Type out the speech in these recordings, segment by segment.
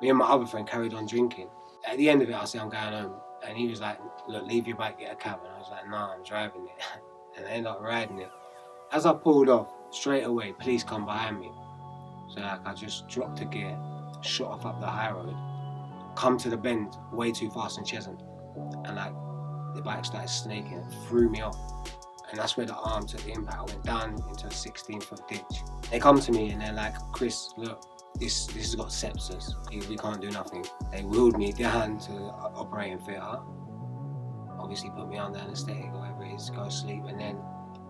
Me and my other friend carried on drinking. At the end of it, I said, I'm going home. And he was like, look, leave your bike, get a cab. And I was like, nah, I'm driving it. And I ended up riding it. As I pulled off, straight away, police come behind me. So like, I just dropped a gear, shot off up the high road, come to the bend way too fast in Cheshunt. And like, the bike started snaking and threw me off. And that's where the arm took the impact. I went down into a 16-foot ditch. They come to me and they're like, Chris, look, this has got sepsis. We can't do nothing. They wheeled me down to the operating theatre. Obviously put me under anaesthetic or whatever it is, go to sleep, and then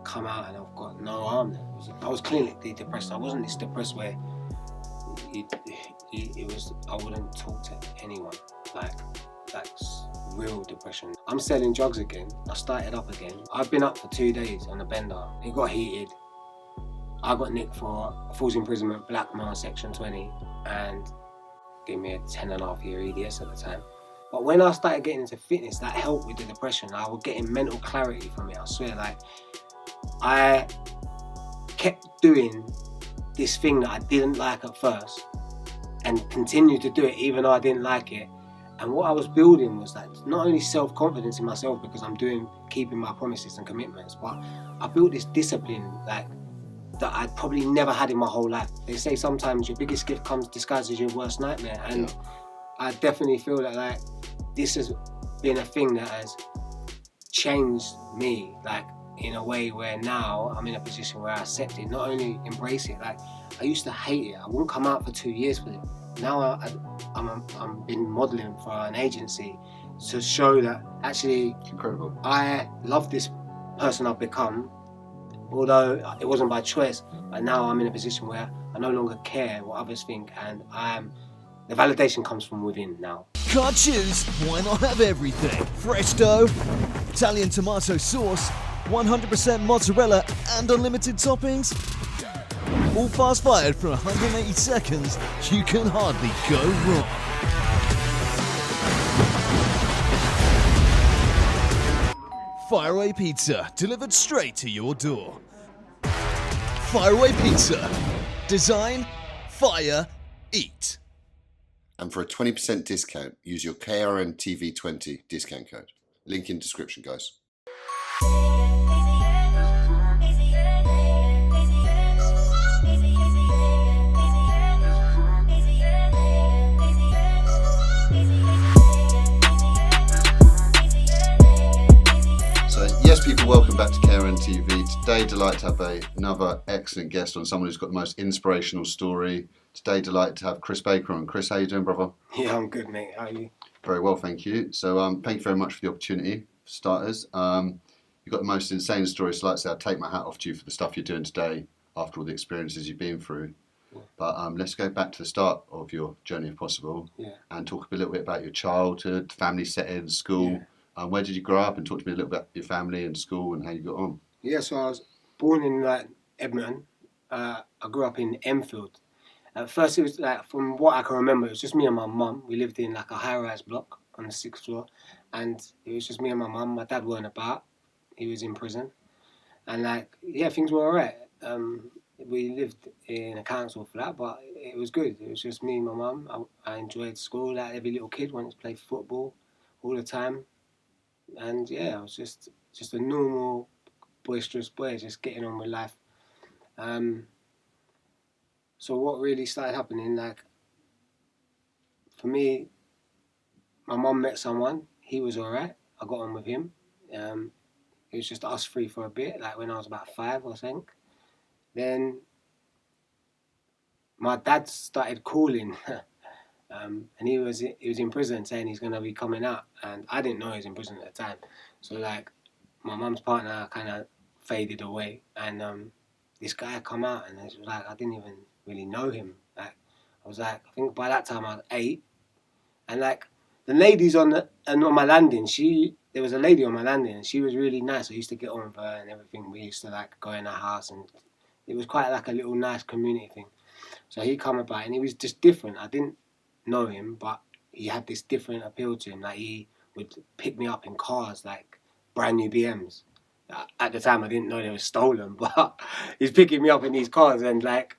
come out and I've got no arm there. I was clinically depressed. I wasn't this depressed where I wouldn't talk to anyone. Like, that's real depression. I'm selling drugs again. I started up again. I've been up for 2 days on a bender. It got heated. I got nicked for false imprisonment, blackmail, section 20, and gave me a 10.5-year EDS at the time. But when I started getting into fitness, that helped with the depression. I was getting mental clarity from it. I swear, like, I kept doing this thing that I didn't like at first and continued to do it even though I didn't like it. And what I was building was like not only self-confidence in myself because I'm keeping my promises and commitments, but I built this discipline like that I'd probably never had in my whole life. They say sometimes your biggest gift comes disguised as your worst nightmare, and I definitely feel that like this has been a thing that has changed me, like in a way where now I'm in a position where I accept it, not only embrace it. Like I used to hate it. I wouldn't come out for 2 years for it. Now I'm been modelling for an agency to show that actually incredible. I love this person I've become, although it wasn't by choice. But now I'm in a position where I no longer care what others think, and the validation comes from within now. Can't choose? Why not have everything? Fresh dough, Italian tomato sauce, 100% mozzarella, and unlimited toppings. All fast fired for 180 seconds. You can hardly go wrong. Fireaway Pizza, delivered straight to your door. Fireaway Pizza. Design, fire, eat. And for a 20% discount, use your KRNTV20 discount code. Link in description, guys. Yes, people, welcome back to KRNTV. Today, delighted to have another excellent guest on, someone who's got the most inspirational story. Today, delighted to have Chris Baker on. Chris, how you doing, brother? Yeah, I'm good, mate. How are you? Very well, thank you. So, thank you very much for the opportunity, for starters. You've got the most insane story, so like I say, I take my hat off to you for the stuff you're doing today after all the experiences you've been through. Yeah. But let's go back to the start of your journey, if possible, and talk a little bit about your childhood, family setting, school. Yeah. Where did you grow up, and talk to me a little bit about your family and school and how you got on? Yeah, so I was born in Edmonton. I grew up in Enfield. At first, it was like, from what I can remember, it was just me and my mum. We lived in like a high-rise block on the 6th floor, and it was just me and my mum. My dad weren't about; he was in prison, and things were alright. We lived in a council flat, but it was good. It was just me and my mum. I enjoyed school like every little kid. Wanted to play football all the time. And yeah, I was just a normal, boisterous boy, just getting on with life. So what really started happening, like, for me, my mum met someone, he was alright, I got on with him. It was just us three for a bit, like when I was about 5 or something. Then my dad started calling, and he was in prison saying he's going to be coming out, and I didn't know he was in prison at the time. So like my mum's partner kind of faded away, and this guy come out, and it was like I didn't even really know him. Like I was like, I think by that time I was 8, and like the ladies on my landing, there was a lady on my landing, and she was really nice. I used to get on with her and everything. We used to like go in her house, and it was quite like a little nice community thing. So he come about, and he was just different. I didn't know him, but he had this different appeal to him. Like he would pick me up in cars, like brand new BMs. At the time I didn't know they were stolen, but he's picking me up in these cars, and like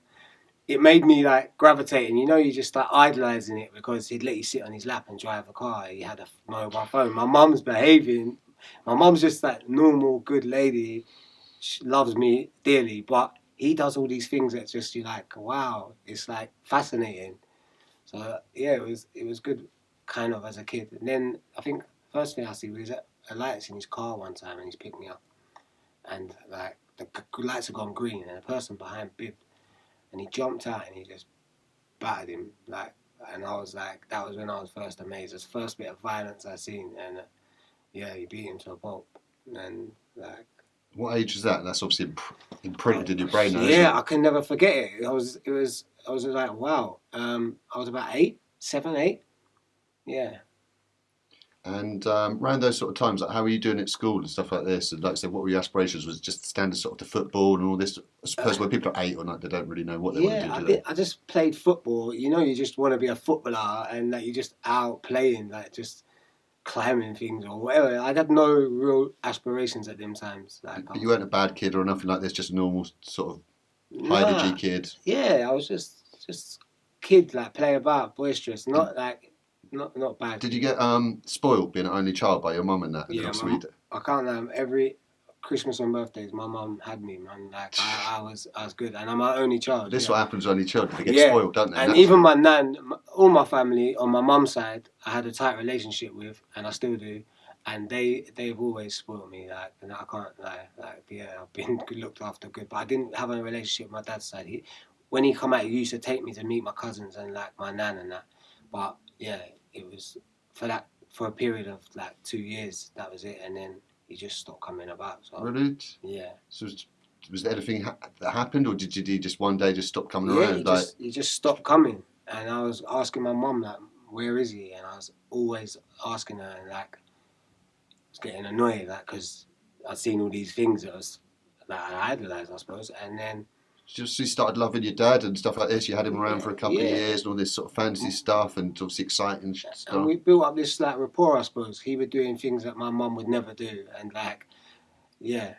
it made me like gravitate, and you just start idolising it because he'd let you sit on his lap and drive a car. He had a mobile phone. My mum's behaving. My mum's just that normal, good lady. She loves me dearly, but he does all these things that just you're like, wow, it's like fascinating. So yeah, it was good, kind of as a kid. And then I think first thing I see was a lights in his car one time, and he's picked me up, and like the lights had gone green, and a person behind bibbed, and he jumped out and he just battered him like. And I was like, that was when I was first amazed. It was the first bit of violence I seen, and yeah, he beat him to a pulp, and like. What age is that? That's obviously imprinted in your brain now, Yeah, isn't it? I can never forget it. I was like, wow. I was about 7, 8. Yeah. And around those sort of times, like how were you doing at school and stuff like this? And like I said, what were your aspirations? Was it just standard sort of the football and all this? I suppose when people are 8 or 9, they don't really know what they want to do. I just played football. You just want to be a footballer, and like you're just out playing, like just climbing things or whatever. I had no real aspirations at them times. Like, But you weren't a bad kid or nothing like this, just a normal sort of high energy kid. Yeah, I was just kid, like play about, boisterous, not like not bad. Did you get spoiled being an only child by your mum and that? And Yeah, I can't. Every Christmas and birthdays, my mum had me, man. Like I was good, and I'm my only child. This is what happens to only children. They get spoiled, don't they? And even my nan, all my family on my mum's side, I had a tight relationship with, and I still do. And they've always spoiled me, like, and I can't lie. Like, yeah, I've been looked after good, but I didn't have a relationship with my dad's side. When he come out, he used to take me to meet my cousins and like my nan and that. But yeah, it was for a period of like 2 years. That was it, and then he just stopped coming about. So, really? Yeah. So was there anything that happened, or did he just one day just stop coming around? He just stopped coming, and I was asking my mum like, where is he? And I was always asking her, and like, I was getting annoyed, like, because I'd seen all these things that I idolised, I suppose, and then. Just you started loving your dad and stuff like this. You had him around for a couple of years and all this sort of fantasy stuff and obviously exciting stuff. And we built up this like rapport, I suppose. He was doing things that my mum would never do, and like, yeah.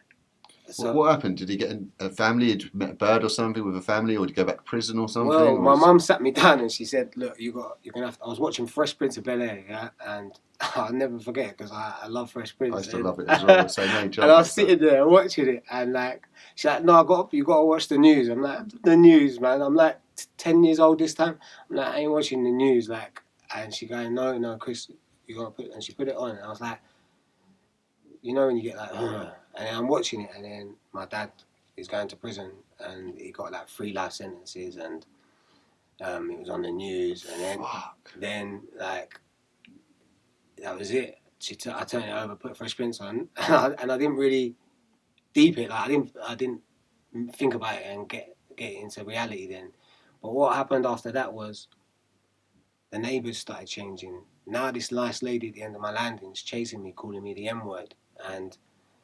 So what happened? Did he get a family? Had you met a bird or something with a family, or did he go back to prison or something? Well, my mum sat me down and she said, "Look, you're gonna have to." I was watching Fresh Prince of Bel-Air, yeah, and I'll never forget it because I love Fresh Prince. I used to love it as well. Same age. And I was sitting there watching it, and like, she's like, "No, you got to watch the news." I'm like, "The news, man." I'm like 10 years old this time. I'm like, "I ain't watching the news." Like, and she going, "No, Chris, you got to put." And she put it on, and I was like, when you get like, and then I'm watching it, and then my dad is going to prison, and he got like 3 life sentences, and it was on the news, and then like that was it. I turned it over, put Fresh Prince on, and I didn't really deep it. Like I didn't think about it and get into reality then. But what happened after that was the neighbours started changing. Now this nice lady at the end of my landing is chasing me, calling me the M-word, and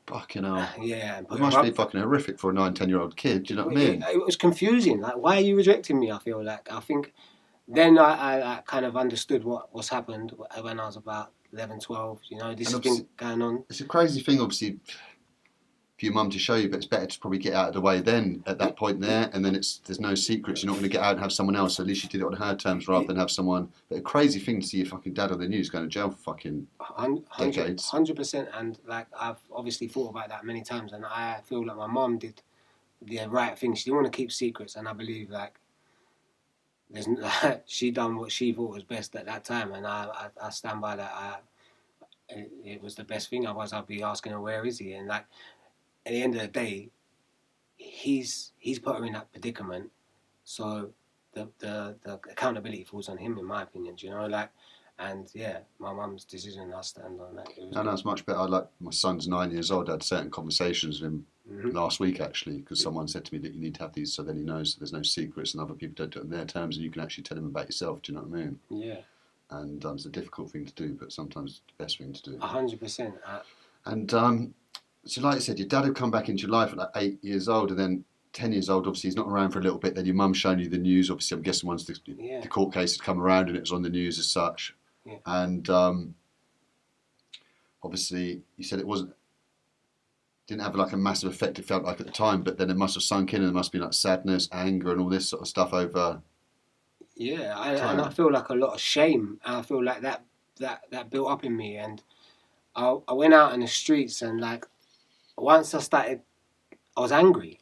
fucking hell. Yeah. It must be fucking horrific for a 9, 10-year-old kid. Do you know what I mean? It was confusing. Like, why are you rejecting me? I feel like. I think then I kind of understood what's happened when I was about 11, 12. This has been going on. It's a crazy thing, obviously, for your mum to show you, but it's better to probably get out of the way then, at that point there, and then there's no secrets. You're not going to get out and have someone else, so at least you did it on her terms rather than have someone. But a crazy thing to see your fucking dad on the news going to jail for fucking decades. 100%, and like I've obviously thought about that many times, and I feel like my mum did the right thing. She didn't want to keep secrets, and I believe like she done what she thought was best at that time, and I stand by that. It was the best thing. Otherwise, I'd be asking her, where is he? And like, at the end of the day, he's put her in that predicament, so the accountability falls on him, in my opinion. Do you know, like, and yeah, my mum's decision, I stand on that. No, it's much better. Like, my son's 9 years old. I had certain conversations with him last week actually, because someone said to me that you need to have these so then he knows that there's no secrets and other people don't do it on their terms, and you can actually tell him about yourself. Do you know what I mean? Yeah. And it's a difficult thing to do, but sometimes it's the best thing to do. 100%. And so like I said, your dad had come back into your life at like 8 years old, and then 10 years old, obviously he's not around for a little bit. Then your mum's shown you the news. Obviously, I'm guessing once the court case had come around and it was on the news as such. Yeah. And obviously you said it wasn't didn't have like a massive effect, it felt like at the time, but then it must have sunk in and there must be like sadness, anger and all this sort of stuff over Yeah, time. and I feel like a lot of shame. And I feel like that built up in me. And I went out in the streets, and like once I started, I was angry.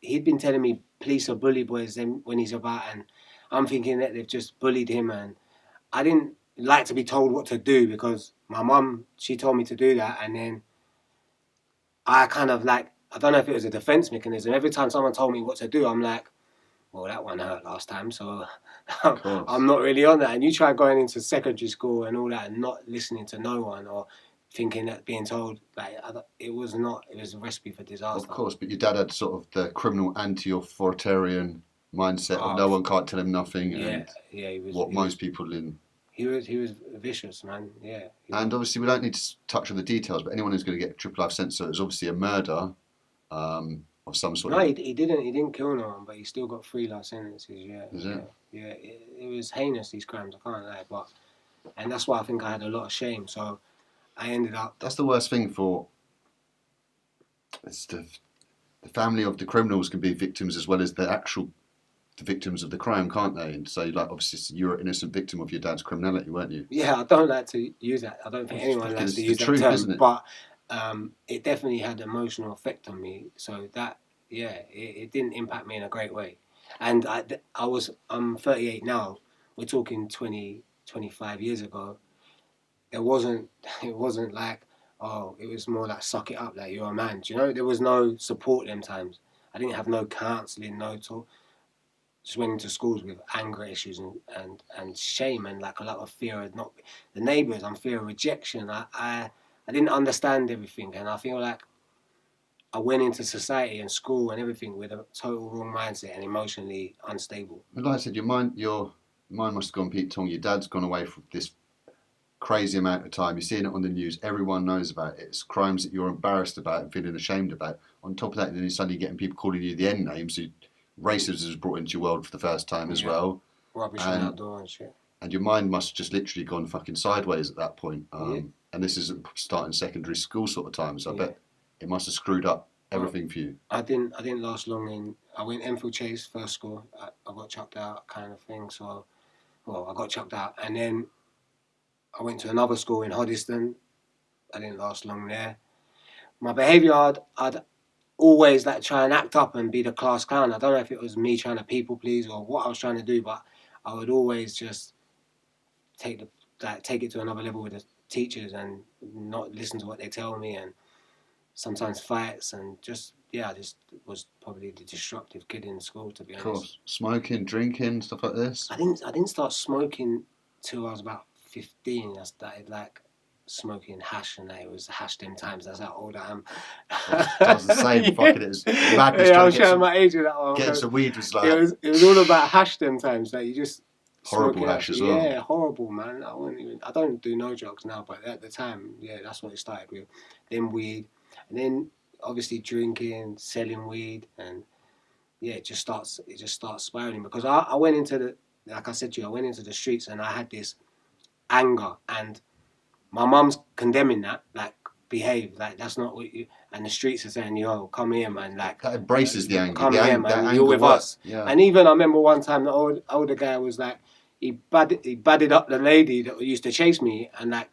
He'd been telling me police are bully boys when he's about, and I'm thinking that they've just bullied him. And I didn't like to be told what to do because my mum, she told me to do that. And then I kind of like, I don't know if it was a defense mechanism. Every time someone told me what to do, I'm like, well, that one hurt last time, so I'm not really on that. And you try going into secondary school and all that and not listening to no one or thinking that being told, like, it was a recipe for disaster. Of course, but your dad had sort of the criminal anti-authoritarian mindset of no one can't tell him nothing, and most people in... He was vicious, man, yeah. And obviously we don't need to touch on the details, but anyone who's going to get a triple life sentence, so it was obviously a murder of some sort. No, he didn't kill no one, but he still got 3 life sentences, yeah. Is it? Yeah, it was heinous, these crimes, I can't lie, and that's why I think I had a lot of shame, so I ended up... That's the worst thing for... It's the family of the criminals can be victims as well as the victims of the crime, can't they? And so, like, obviously, you're an innocent victim of your dad's criminality, weren't you? Yeah, I don't like to use that. I don't think anyone likes to use that term, isn't it? But it definitely had an emotional effect on me. So that, yeah, it didn't impact me in a great way. And I'm 38 now. We're talking 25 years ago. It wasn't like, oh, it was more like suck it up, like you're a man. Do you know? There was no support them times. I didn't have no counselling, no talk. Just went into schools with anger issues and shame and like a lot of fear of not the neighbours. I'm fear of rejection. I didn't understand everything, and I feel like I went into society and school and everything with a total wrong mindset and emotionally unstable. But like I said, your mind must have gone Pete Tong. Your dad's gone away for this crazy amount of time. You're seeing it on the news. Everyone knows about it. It's crimes that you're embarrassed about and feeling ashamed about. On top of that, then you're suddenly getting people calling you the N name. So racism was brought into your world for the first time as well. Rubbish and outdoor and shit. And your mind must have just literally gone fucking sideways at that point. And this is starting secondary school sort of time. So I bet it must have screwed up everything for you. I didn't last long I went Enfield Chase first school. I got chucked out kind of thing. So, I got chucked out. And then I went to another school in Hoddesdon. I didn't last long there. My behaviour, I'd always like try and act up and be the class clown. I don't know if it was me trying to people please or what I was trying to do, but I would always just take it to another level with the teachers and not listen to what they tell me, and sometimes fights, and just was probably the disruptive kid in school, to be honest. Of course, smoking, drinking, stuff like this. I didn't start smoking till I was about 15. I started like smoking hash, and it was hash them times. That's how old I am. I was the same. Fucking it was madness. Yeah, I was showing my age with that one. Getting some weed was like it was all about hash them times. Like you just horrible hash as well. Yeah, horrible, man. I don't do no drugs now, but at the time, yeah, that's what it started with. Then weed, and then obviously drinking, selling weed, and yeah, it just starts spiraling because I went into like I said to you, I went into the streets and I had this anger, and my mum's condemning that, like, behave, like, that's not what you... And the streets are saying, yo, come here, man, like... That embraces the anger. Come here, man, you're with us. Yeah. And even, I remember one time, the older guy was like, he badded up the lady that used to chase me and, like,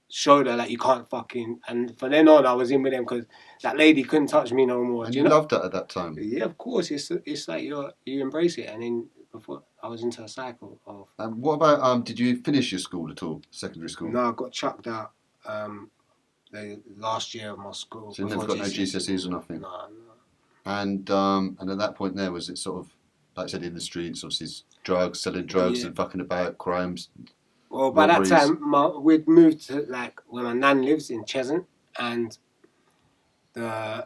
showed her, like, you can't fucking... And from then on, I was in with them because that lady couldn't touch me no more. And you loved that at that time? Yeah, of course. It's like you embrace it, and then... Before I was into a cycle of... what about, did you finish your school at all, secondary school? No, I got chucked out the last year of my school. So you never got no GCSEs or nothing? No. And at that point there, was it sort of, like I said, in the streets, obviously drugs, selling drugs and fucking about, crimes? Well, by robberies. That time, we'd moved to, like, where my nan lives in Cheshunt, and my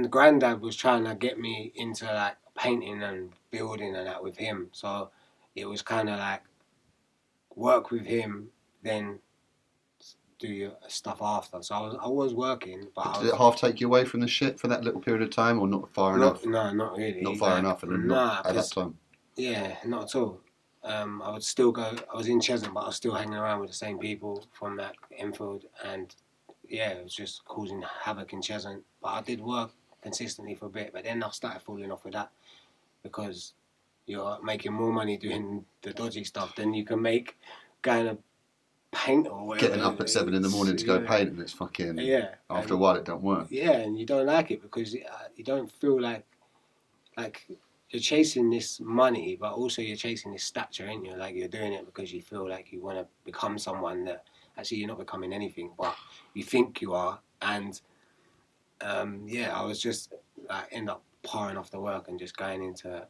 granddad was trying to get me into, like, painting and building and that with him, so it was kind of like work with him, then do your stuff after. So I was working, but did it half take you away from the shit for that little period of time, or not far enough? No, not really. Not far enough, and not at that time. Yeah, not at all. I would still go. I was in Cheshunt, but I was still hanging around with the same people from that Enfield, and it was just causing havoc in Cheshunt. But I did work consistently for a bit, but then I started falling off with that because you're making more money doing the dodgy stuff than you can make going to paint or whatever. Getting up at 7 in the morning to go paint, and it's fucking after a while it don't work. Yeah, and you don't like it because you don't feel like you're chasing this money, but also you're chasing this stature, ain't you? Like you're doing it because you feel like you want to become someone that actually you're not becoming anything, but you think you are. And I was just end up powering off the work and just going into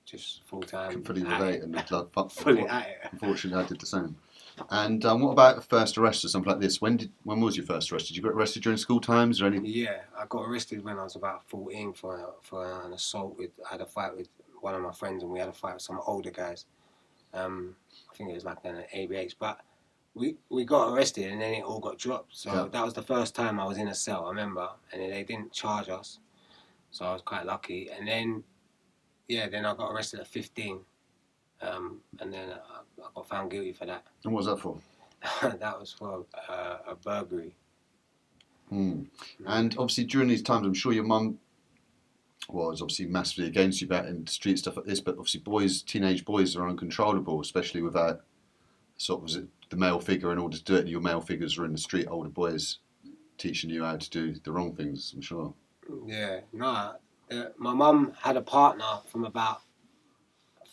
just full time. Fully relate and like, fully at it. Unfortunately, I did the same. And what about a first arrest or something like this? When was your first arrest? Did you get arrested during school times or anything? Yeah, I got arrested when I was about 14 for an assault. I had a fight with one of my friends, and we had a fight with some older guys. I think it was like an ABH, but we got arrested and then it all got dropped. So that was the first time I was in a cell, I remember, and then they didn't charge us, so I was quite lucky. And then I got arrested at 15. And then I got found guilty for that. And what was that for? That was for a burglary. And obviously during these times, I'm sure your mum was obviously massively against you about in street stuff like this, but obviously teenage boys are uncontrollable, especially without the male figure in order to do it. Your male figures are in the street, older boys teaching you how to do the wrong things, I'm sure. Yeah, no. My mum had a partner from about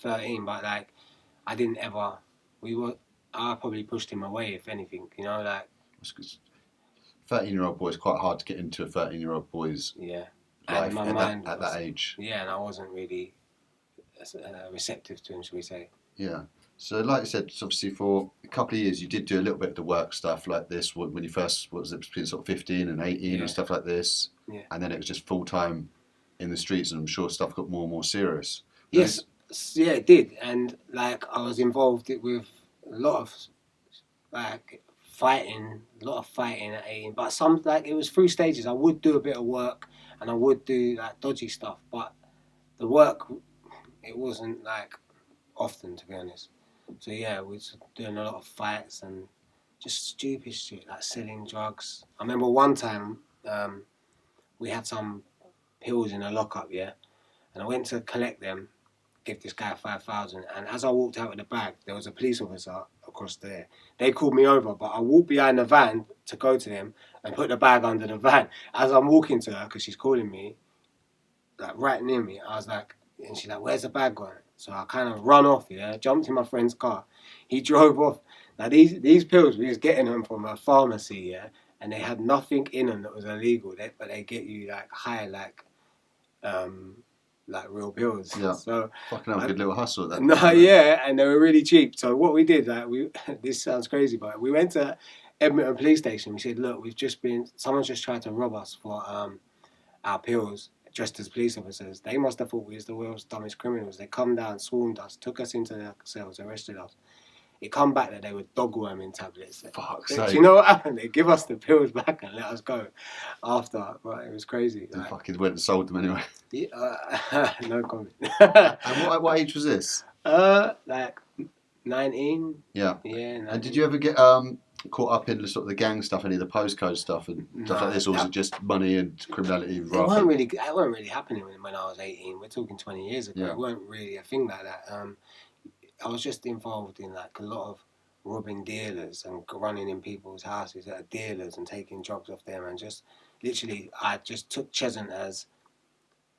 13, but like I didn't ever. I probably pushed him away, if anything. 13-year-old boy is quite hard to get into a 13-year-old boy's life at that age. Yeah, and I wasn't really receptive to him, shall we say? Yeah. So, like I said, obviously for a couple of years you did do a little bit of the work stuff like this when you first between sort of 15 and 18 and stuff like this. Yeah. And then it was just full time in the streets, and I'm sure stuff got more and more serious. Yes. Yeah, it did, and like I was involved with a lot of fighting at 18. But it was through stages. I would do a bit of work, and I would do like dodgy stuff, but the work it wasn't like often, to be honest. So yeah, we was doing a lot of fights and just stupid shit like selling drugs. I remember one time we had some pills in a lockup, and I went to collect them. Give this guy 5,000, and as I walked out with the bag, there was a police officer across there. They called me over, but I walked behind the van to go to them and put the bag under the van. As I'm walking to her, because she's calling me, like right near me, I was like, and she's like, "Where's the bag going?" So I kind of run off, jumped in my friend's car. He drove off. Now these pills, we was getting them from a pharmacy, and they had nothing in them that was illegal. But they get you like high, like real pills. Yeah. So fucking have a good little hustle at that. No, and they were really cheap. So what we did, this sounds crazy, but we went to Edmonton police station. We said, look, someone's just tried to rob us for our pills, dressed as police officers. They must have thought we was the world's dumbest criminals. They come down, swarmed us, took us into their cells, arrested us. It come back that they were dogworming tablets. Fuck's Do sake. you know what happened? They give us the pills back and let us go after. But it was crazy. You fucking went and sold them anyway. Yeah, no comment. And what age was this? 19. Yeah. Yeah. 19. And did you ever get caught up in the sort of the gang stuff, any of the postcode stuff and stuff like this, or was it just money and criminality? It weren't really happening when I was 18. We're talking 20 years ago. Yeah. It weren't really a thing like that. I was just involved in like a lot of robbing dealers and running in people's houses that are dealers and taking drugs off them, and just literally I just took Cheshunt as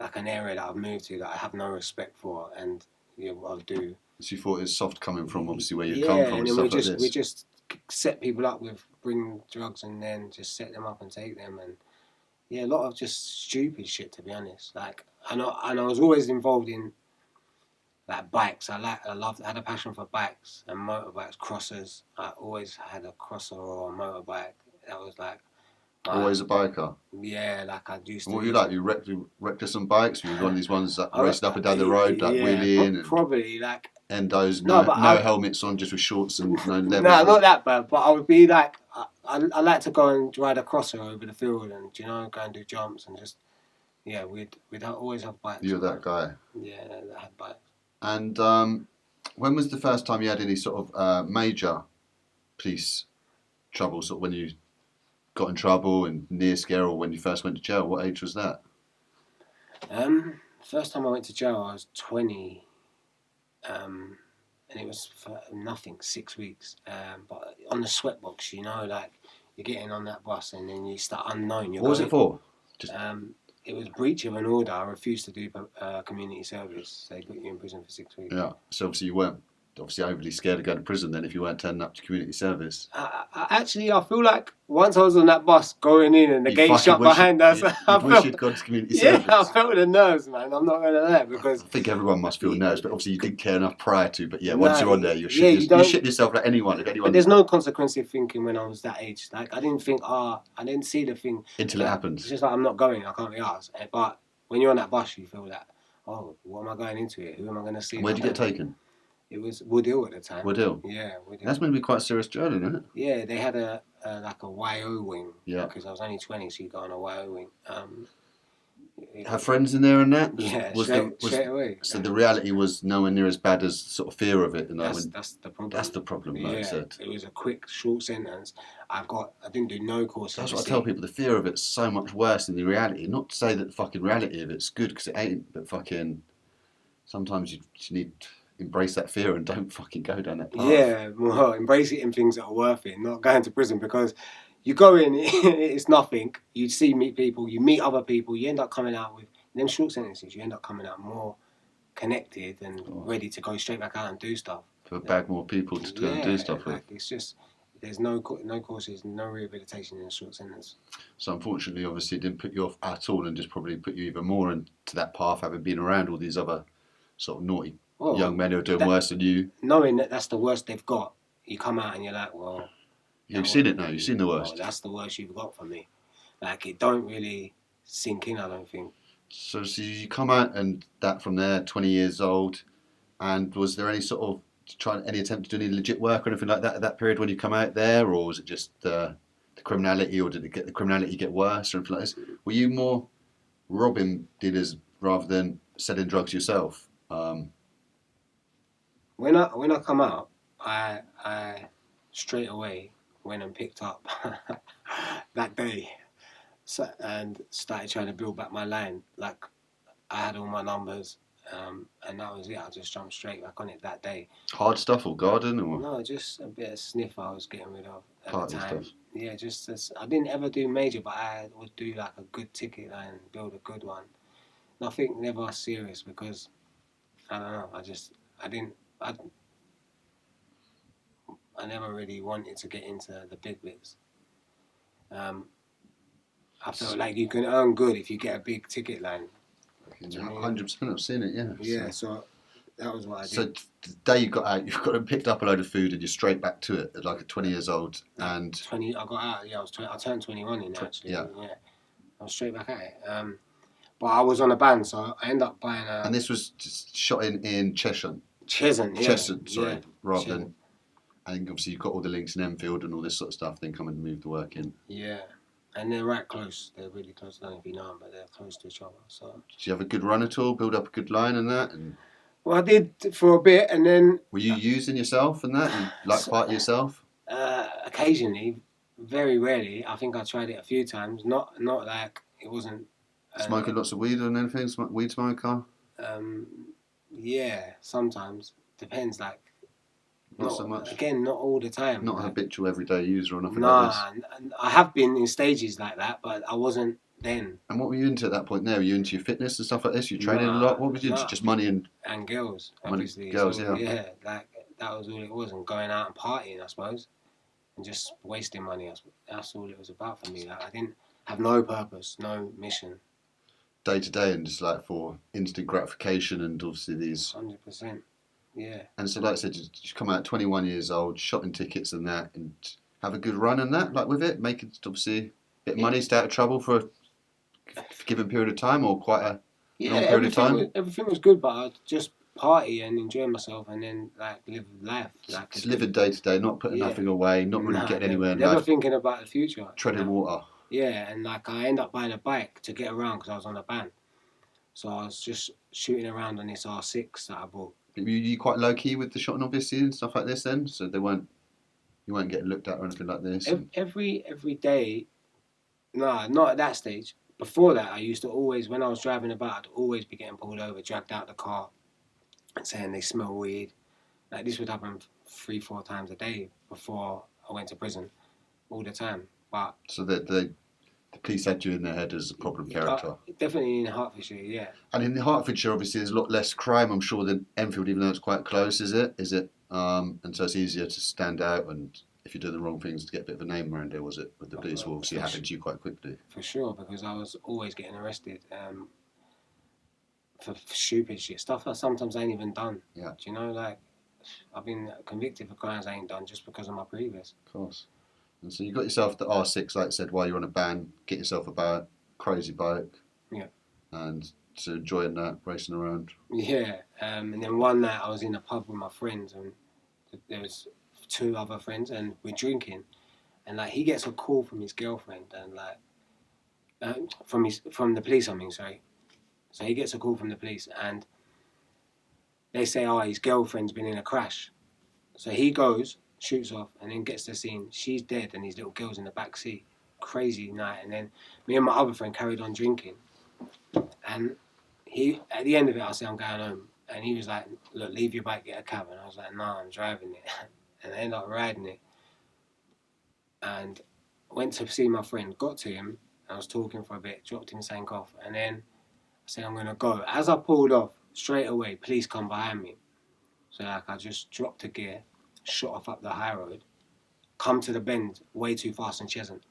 like an area that I've moved to that I have no respect for, and I'll do. So you thought it was soft coming from obviously where you come from and stuff like this? We just set people up with bring drugs and then just set them up and take them, and a lot of just stupid shit, to be honest. Like and I was always involved in like bikes. I had a passion for bikes and motorbikes, crossers. I always had a crosser or a motorbike. That was like always a biker. Yeah, like I used to. What were you like? You wrecked some bikes? Were you one of these ones that raced up and down the road, like wheeling? Probably like endos, no helmets on, just with shorts and no leather. No, not that bad. But I would be like, I like to go and ride a crosser over the field and go and do jumps and just we'd always have bikes. You're that guy. Yeah, that had bikes. And when was the first time you had any sort of major police trouble? Sort of when you got in trouble and near scare, or when you first went to jail? What age was that? First time I went to jail, I was 20, and it was for nothing, 6 weeks. But on the sweatbox, like you're getting on that bus and then you start unknown. What was it for? Just It was breach of an order. I refused to do community service. They put you in prison for 6 weeks. yeah. So obviously you weren't overly scared of going to prison then if you weren't turning up to community service. Actually, I feel like once I was on that bus going in and the You gate fucking shut wish behind us, you wish you'd gone to community service. I felt the nerves, man. I'm not going to lie, because I think everyone must feel nerves, but obviously you didn't care enough prior to. But yeah, No, once you're on there, you're you shitting yourself like anyone. If but anyone there's no consequence of thinking when I was that age. Like I didn't think, I didn't see the thing until it happens. It's just like I'm not going. I can't be asked. But when you're on that bus, you feel that, oh, what am I going into it? Who am I going to see? Where'd you get taken? It was Woodhill at the time. Woodhill? Yeah, Woodhill. That's meant to be quite a serious journey, isn't it? Yeah, they had a YO wing. Yeah. Because I was only 20, so you go on a YO wing. Have friends in there and that? Straight away. So the reality was nowhere near as bad as sort of fear of it. And That's the problem. That's the problem, like I said. It was a quick, short sentence. I didn't do no courses. That's what I tell people. The fear of it's so much worse than the reality. Not to say that the fucking reality of it's good, because it ain't, but fucking sometimes you need to embrace that fear and don't fucking go down that path. Yeah, well, embrace it in things that are worth it, not going to prison, because you go in, it's nothing. You meet people, you meet other people, you end up coming out with them short sentences. You end up coming out more connected and ready to go straight back out and do stuff. To bag more people to go and do stuff with. It's just there's no courses, no rehabilitation in a short sentence. So unfortunately, obviously, it didn't put you off at all, and just probably put you even more into that path, having been around all these other sort of naughty young men who are doing worse than you. Knowing that that's the worst they've got, you come out and you're like, well... You've seen it now, you've seen the worst. Well, that's the worst you've got for me. Like, it don't really sink in, I don't think. So you come out and that from there, 20 years old, and was there any sort of any attempt to do any legit work or anything like that at that period when you come out there, or was it just the criminality, or did the criminality get worse or anything like this? Were you more robbing dealers rather than selling drugs yourself? When I come out, I straight away went and picked up that day, and started trying to build back my line. Like, I had all my numbers, and that was it. I just jumped straight back on it that day. Hard stuff or garden or? No, just a bit of sniff I was getting rid of at Party the time. stuff. Yeah, I didn't ever do major, but I would do like a good ticket line, build a good one. Nothing never serious, because I don't know. I never really wanted to get into the big bits. I felt like you can earn good if you get a big ticket line. 100%, I've seen it, yeah. Yeah, so that was what I did. So the day you got out, you've got and picked up a load of food and you're straight back to it at like 20 years old. And 20, I got out, yeah, I turned 21 in actually. Yeah. I was straight back at it. But I was on a ban, so I ended up buying a... And this was just shot in Cheshire. Cheshunt, yeah. Cheshunt, sorry, yeah. rather than... And obviously you've got all the links in Enfield and all this sort of stuff, then come and move the work in. Yeah. And they're right close. They're really close. I don't know if you know them, but they're close to each other. So. Did you have a good run at all? Build up a good line and that? And well, I did for a bit, and then... Were you using yourself and that? And like party yourself? Occasionally. Very rarely. I think I tried it a few times. Not like it wasn't... Smoking lots of weed or anything? Weed smoker? Yeah, sometimes. Depends, like... Not so much. Again, not all the time. Not a habitual everyday user or nothing like this? Nah, I have been in stages like that, but I wasn't then. And what were you into at that point now? Were you into your fitness and stuff like this? You training a lot? What was you into? Just money and... And girls, money, obviously. girls, so, yeah. Yeah, like, that was all it was. And going out and partying, I suppose. And just wasting money. That's all it was about for me. Like, I didn't have no purpose, no mission. Day to day and just like for instant gratification and obviously these... 100%. Yeah. And so, like I said, you come out 21 years old, shot in tickets and that, and have a good run and that, like with it, make it obviously a bit of money, stay out of trouble for a given period of time, or quite a long period of time. Everything was good, but I'd just party and enjoy myself, and then like live life. Like just living day to day, not putting nothing away, not really getting anywhere in never life. Thinking about the future. Treading water. Yeah, and like I ended up buying a bike to get around because I was on a ban. So I was just shooting around on this R6 that I bought. Were you quite low key with the shotting, obviously, and stuff like this then? So you weren't getting looked at or anything like this? Every day Nah, not at that stage. Before that, I used to always, when I was driving about, I'd always be getting pulled over, dragged out the car, and saying they smell weed. Like this would happen 3-4 times a day before I went to prison, all the time. But So the police had you in their head as a problem character. definitely in Hertfordshire, yeah. And in Hertfordshire, obviously, there's a lot less crime, I'm sure, than Enfield, even though it's quite close, is it? And so it's easier to stand out, and if you do the wrong things, to get a bit of a name around there, was it? But the police will obviously happen to you quite quickly. For sure, because I was always getting arrested for stupid shit. Stuff that sometimes I ain't even done. Yeah. Do you know, like, I've been convicted for crimes I ain't done just because of my previous. Of course. And so you got yourself the R6, like I said, while you're on a ban, get yourself a bike, crazy bike. Yeah. And so enjoying that, racing around. Yeah. And then one night I was in a pub with my friends, and there was 2 other friends, and we're drinking, and like he gets a call from his girlfriend, and like from the police. Sorry. So he gets a call from the police, and they say, "Oh, his girlfriend's been in a crash." So he goes, shoots off, and then gets to the scene. She's dead, and his little girl's in the back seat. Crazy night. And then me and my other friend carried on drinking, and he, at the end of it, I said, "I'm going home," and he was like, "Look, leave your bike, get a cab." And I was like, "No, I'm driving it." And I ended up riding it, and went to see my friend. Got to him, I was talking for a bit, dropped him sank off, and then I said, "I'm gonna go." As I pulled off, straight away, police come behind me. So like I just dropped a gear, shot off up the high road, come to the bend way too fast in Cheshunt,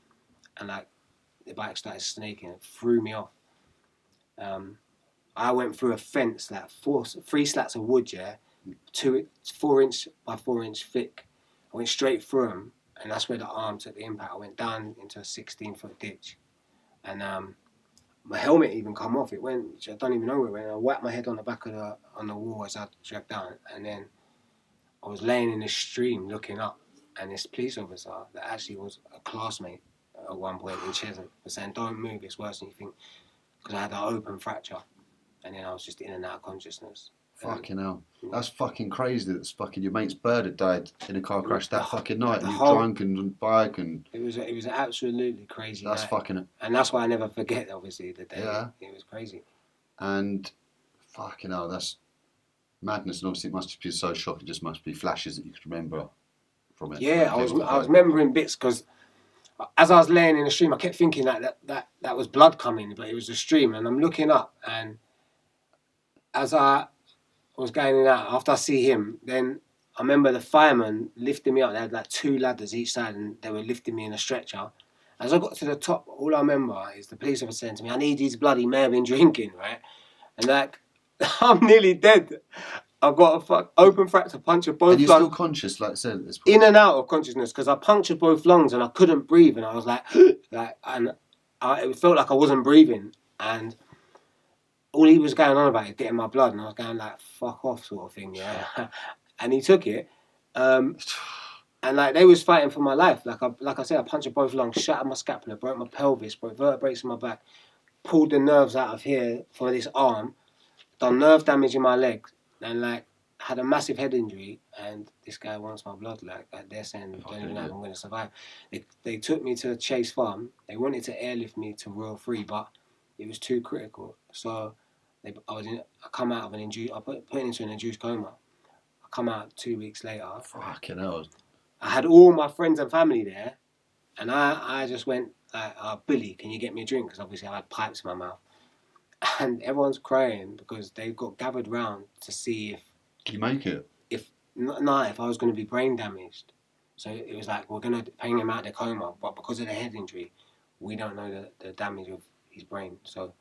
and like the bike started snaking, it threw me off. I went through a fence, like 3 slats of wood, 4-inch by 4-inch thick. I went straight through them, and that's where the arm took the impact. I went down into a 16-foot ditch, and my helmet even come off. It went, I don't even know where it went. I whacked my head on the back of on the wall as I dragged down, and then I was laying in this stream looking up, and this police officer that actually was a classmate at one point in Cheshunt was saying, "Don't move, it's worse than you think," because I had an open fracture, and then I was just in and out of consciousness. Fucking hell. That's fucking crazy. That's fucking your mate's bird had died in a car crash that fucking night, and you're drunk and on bike, and it was an absolutely crazy that's night. fucking, and that's why I never forget, obviously, the day. Yeah. It was crazy. And fucking hell, that's madness. And obviously it must just be so shocking. It just must be flashes that you could remember from it. Yeah, I was remembering bits, because as I was laying in the stream, I kept thinking that was blood coming, but it was a stream, and I'm looking up, and as I was going in and out, after I see him, then I remember the fireman lifting me up. They had like 2 ladders each side, and they were lifting me in a stretcher. As I got to the top, all I remember is the police officer saying to me, "I need his blood, he may have been drinking," right? And like, I'm nearly dead. I've got a open fracture, punctured both lungs. And you're still conscious, like I said, at this point? In and out of consciousness, because I punctured both lungs and I couldn't breathe, and I was like, it felt like I wasn't breathing, and all he was going on about is getting my blood, and I was going like, "Fuck off," sort of thing, yeah. And he took it, and like they was fighting for my life. Like I said, I punctured both lungs, shattered my scapula, broke my pelvis, broke vertebrae in my back, pulled the nerves out of here for this arm, done nerve damage in my leg, and like had a massive head injury. And this guy wants my blood. Like they're saying, "Don't even know if I'm going to survive." They took me to Chase Farm. They wanted to airlift me to Royal Free, but it was too critical. So I come out of an induced, I put into an induced coma. I come out 2 weeks later. Fucking hell. I had all my friends and family there, and I just went like, "Billy, can you get me a drink?" Because obviously I had pipes in my mouth, and everyone's crying because they got gathered round to see if. Did you make it? If I was going to be brain damaged. So it was like, we're going to bring him out of the coma, but because of the head injury, we don't know the damage of his brain. So,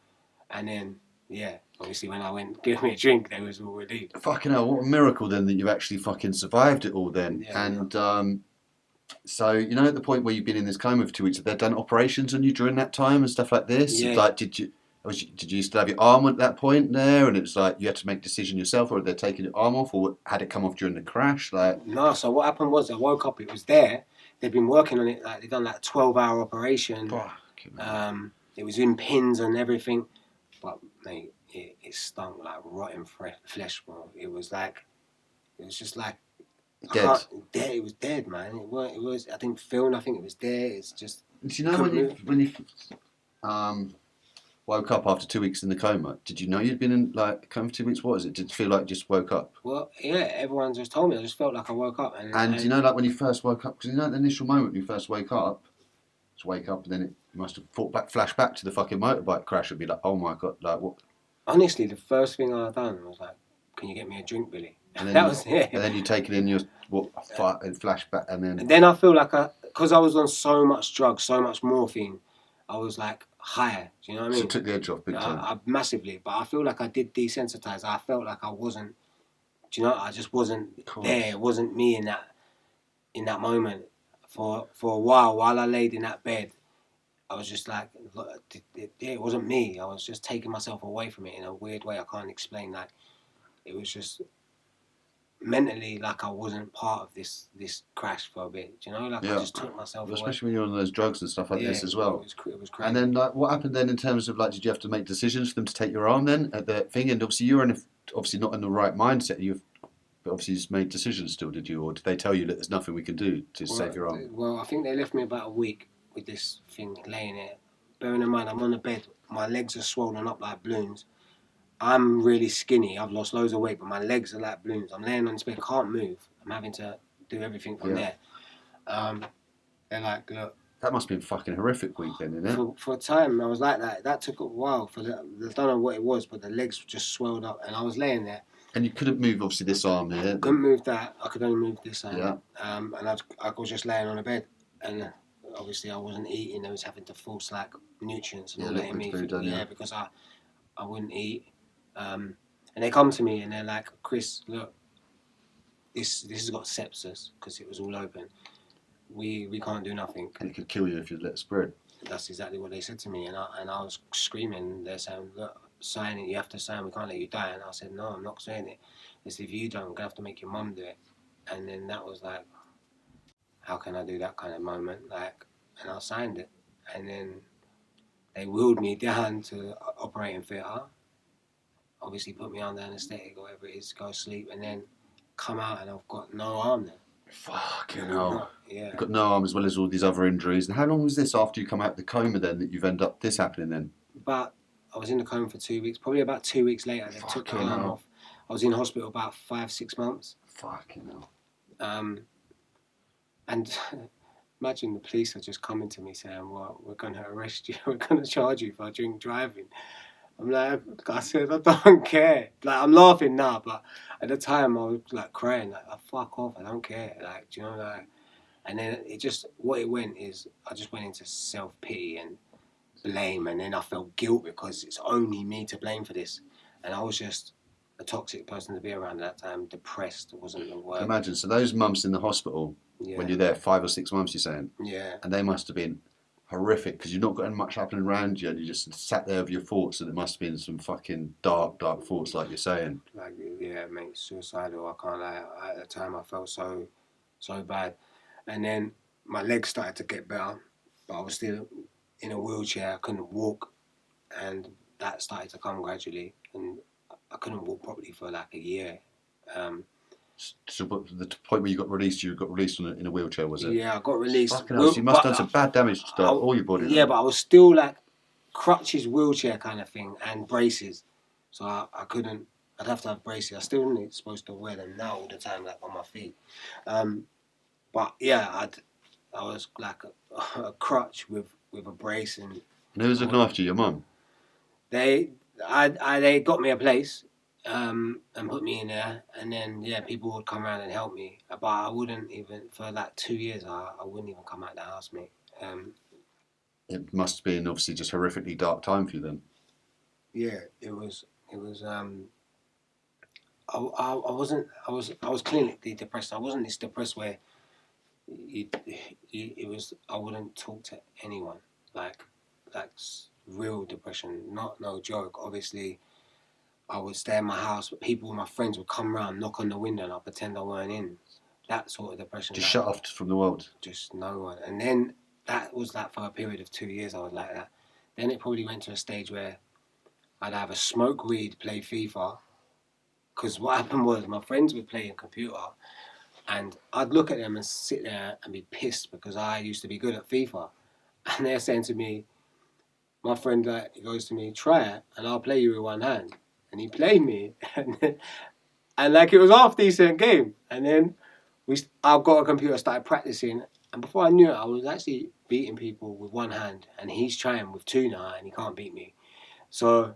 and then. Yeah, obviously when I went, "Give me a drink," they was all relieved. Fucking hell, what a miracle then that you've actually fucking survived it all then. Yeah, and so, you know, at the point where you've been in this coma for 2 weeks, have they done operations on you during that time and stuff like this? Yeah. Like, did you still have your arm at that point there, and it was like you had to make a decision yourself, or had they taken your arm off, or had it come off during the crash? Like, no, so what happened was I woke up, it was there. They'd been working on it, like they'd done like a 12-hour operation. It was in pins and everything, but mate, it stunk like rotten flesh, bro. It was just like Dead. Dead. It was dead, man. It was. I didn't feel nothing. It was there. It's just. Do you know when you woke up after 2 weeks in the coma? Did you know you'd been in like coma for 2 weeks? What is it? Did it feel like you just woke up? Well, yeah. Everyone just told me. I just felt like I woke up. And you know, like when you first woke up, because you know the initial moment when you first wake up, and then you must have flashed back to the fucking motorbike crash and be like, oh my god, like what? Honestly, the first thing I done was like, "Can you get me a drink, Billy?" And then That was it. And then you take it in your and flashback, and then. And then I feel like because I was on so much drugs, so much morphine, I was like higher. Do you know what I mean? So took the edge off big time. I massively, but I feel like I did desensitize. I felt like I wasn't. Do you know? I just wasn't there. It wasn't me in that moment. For a while I laid in that bed, I was just like, it wasn't me. I was just taking myself away from it in a weird way. I can't explain. Like, it was just mentally like I wasn't part of this crash for a bit. Do you know? Like, I just took myself away. Especially when you're on those drugs and stuff like this as well. It was crazy. And then, like, what happened then in terms of like, did you have to make decisions for them to take your arm then at the thing? And obviously, you were obviously not in the right mindset. But obviously just made decisions still, did you? Or did they tell you that there's nothing we can do to save your arm? Well, I think they left me about a week with this thing laying there. Bearing in mind, I'm on the bed. My legs are swollen up like balloons. I'm really skinny. I've lost loads of weight, but my legs are like balloons. I'm laying on this bed, can't move. I'm having to do everything from there. They're like, look. That must have been a fucking horrific week then, isn't it? For a time, I was like that. That took a while. I don't know what it was, but the legs just swelled up, and I was laying there. And you couldn't move, obviously, this arm there. Couldn't move that. I could only move this arm. Yeah. And I was just laying on the bed, and obviously I wasn't eating. I was having to force like nutrients and all that in me. Because I wouldn't eat. And they come to me and they're like, Chris, look, this has got sepsis because it was all open. We can't do nothing. And it could kill you if you let it spread. That's exactly what they said to me, and I was screaming. They're saying, look, sign it, you have to sign, we can't let you die. And I said, no, I'm not saying it. They said, if you don't, I'm going to have to make your mum do it. And then that was like, how can I do that kind of moment? Like, and I signed it. And then they wheeled me down to operating theatre, obviously put me under anaesthetic or whatever it is, go to sleep, and then come out and I've got no arm then. Fucking hell. Yeah. You've got no arm as well as all these other injuries. And how long was this after you come out of the coma then that you've ended up this happening then? But I was in the coma for 2 weeks. Probably about 2 weeks later, they took the arm off. I was in hospital about 5-6 months. Fucking hell. And imagine the police are just coming to me saying, well, we're going to arrest you. We're going to charge you for drink driving. I'm like, I said, I don't care. Like, I'm laughing now, but at the time I was like crying, like, fuck off, I don't care. Like, do you know, like, and then what it went is, I just went into self-pity and blame, and then I felt guilt because it's only me to blame for this. And I was just a toxic person to be around at that time. Depressed wasn't the word. Imagine, so those months in the hospital, when you're there, 5 or 6 months, you're saying? Yeah. And they must have been horrific because you've not got much happening around you and you just sat there with your thoughts, and it must have been some fucking dark thoughts like you're saying. Like, yeah, mate, suicidal. I can't lie. At the time I felt so bad. And then my legs started to get better, but I was still in a wheelchair. I couldn't walk, and that started to come gradually, and I couldn't walk properly for like a year. So the point where you got released in a wheelchair, was it? Yeah, I got released. Fucking hell, so you must have done some bad damage to all your body. Yeah, but I was still like crutches, wheelchair kind of thing, and braces. So I couldn't. I'd have to have braces. I still not supposed to wear them now all the time, like on my feet. But yeah, I was like a crutch with a brace. And who was looking after you, your mum? They got me a place. And put me in there, and then people would come around and help me, but I wouldn't even, for like 2 years I wouldn't even come out the house, mate. It must have been obviously just horrifically dark time for you then. Yeah, it was. I was clinically depressed. I wasn't this depressed where it was. I wouldn't talk to anyone. Like real depression, no joke. Obviously, I would stay in my house, but my friends would come around, knock on the window, and I'd pretend I weren't in. That sort of depression. Just shut off from the world. Just no one. And then that was like for a period of 2 years I was like that. Then it probably went to a stage where I'd have a smoke weed, play FIFA. Because what happened was my friends would play a computer, And I'd look at them and sit there and be pissed because I used to be good at FIFA. And they're saying to me, my friend he goes to me, try it and I'll play you with one hand. And he played me. And like it was a half decent game. And then I got a computer, started practicing. And before I knew it, I was actually beating people with one hand. And he's trying with two now and he can't beat me. So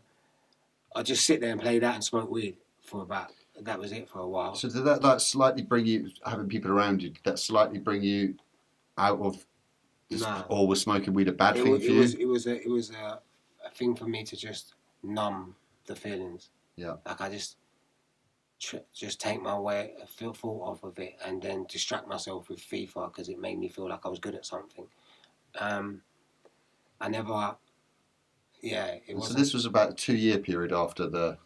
I just sit there and play that and smoke weed that was it for a while. So did that slightly bring you, having people around you, did that slightly bring you out of this, or was smoking weed a bad thing for you? It was a thing for me to just numb the feelings. Yeah. Like I just take my thought off of it and then distract myself with FIFA because it made me feel like I was good at something. I never... Yeah, it was. So this was about a 2-year period after the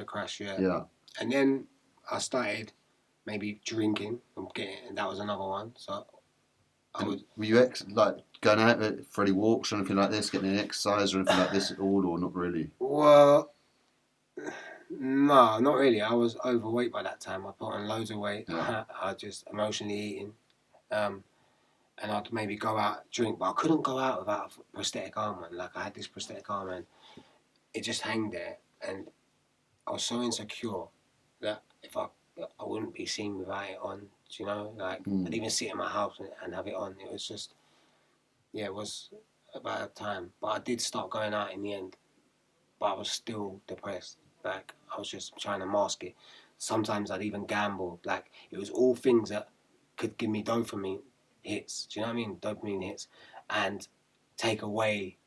crash, yeah. Yeah. And then I started maybe drinking and that was another one. So were you like going out for any walks or anything like this, getting any exercise or anything like this at all, or not really? Well, no, not really. I was overweight by that time. I put on loads of weight. Yeah. I was just emotionally eating. And I'd maybe go out, drink, but I couldn't go out without a prosthetic arm, man. Like, I had this prosthetic arm, and it just hung there, and I was so insecure that if I wouldn't be seen without it on, do you know? Like, I'd even sit in my house and have it on. It was just, yeah, it was about a time. But I did start going out in the end, but I was still depressed. Like, I was just trying to mask it. Sometimes I'd even gamble. Like, it was all things that could give me dopamine hits, do you know what I mean? Dopamine hits, and take away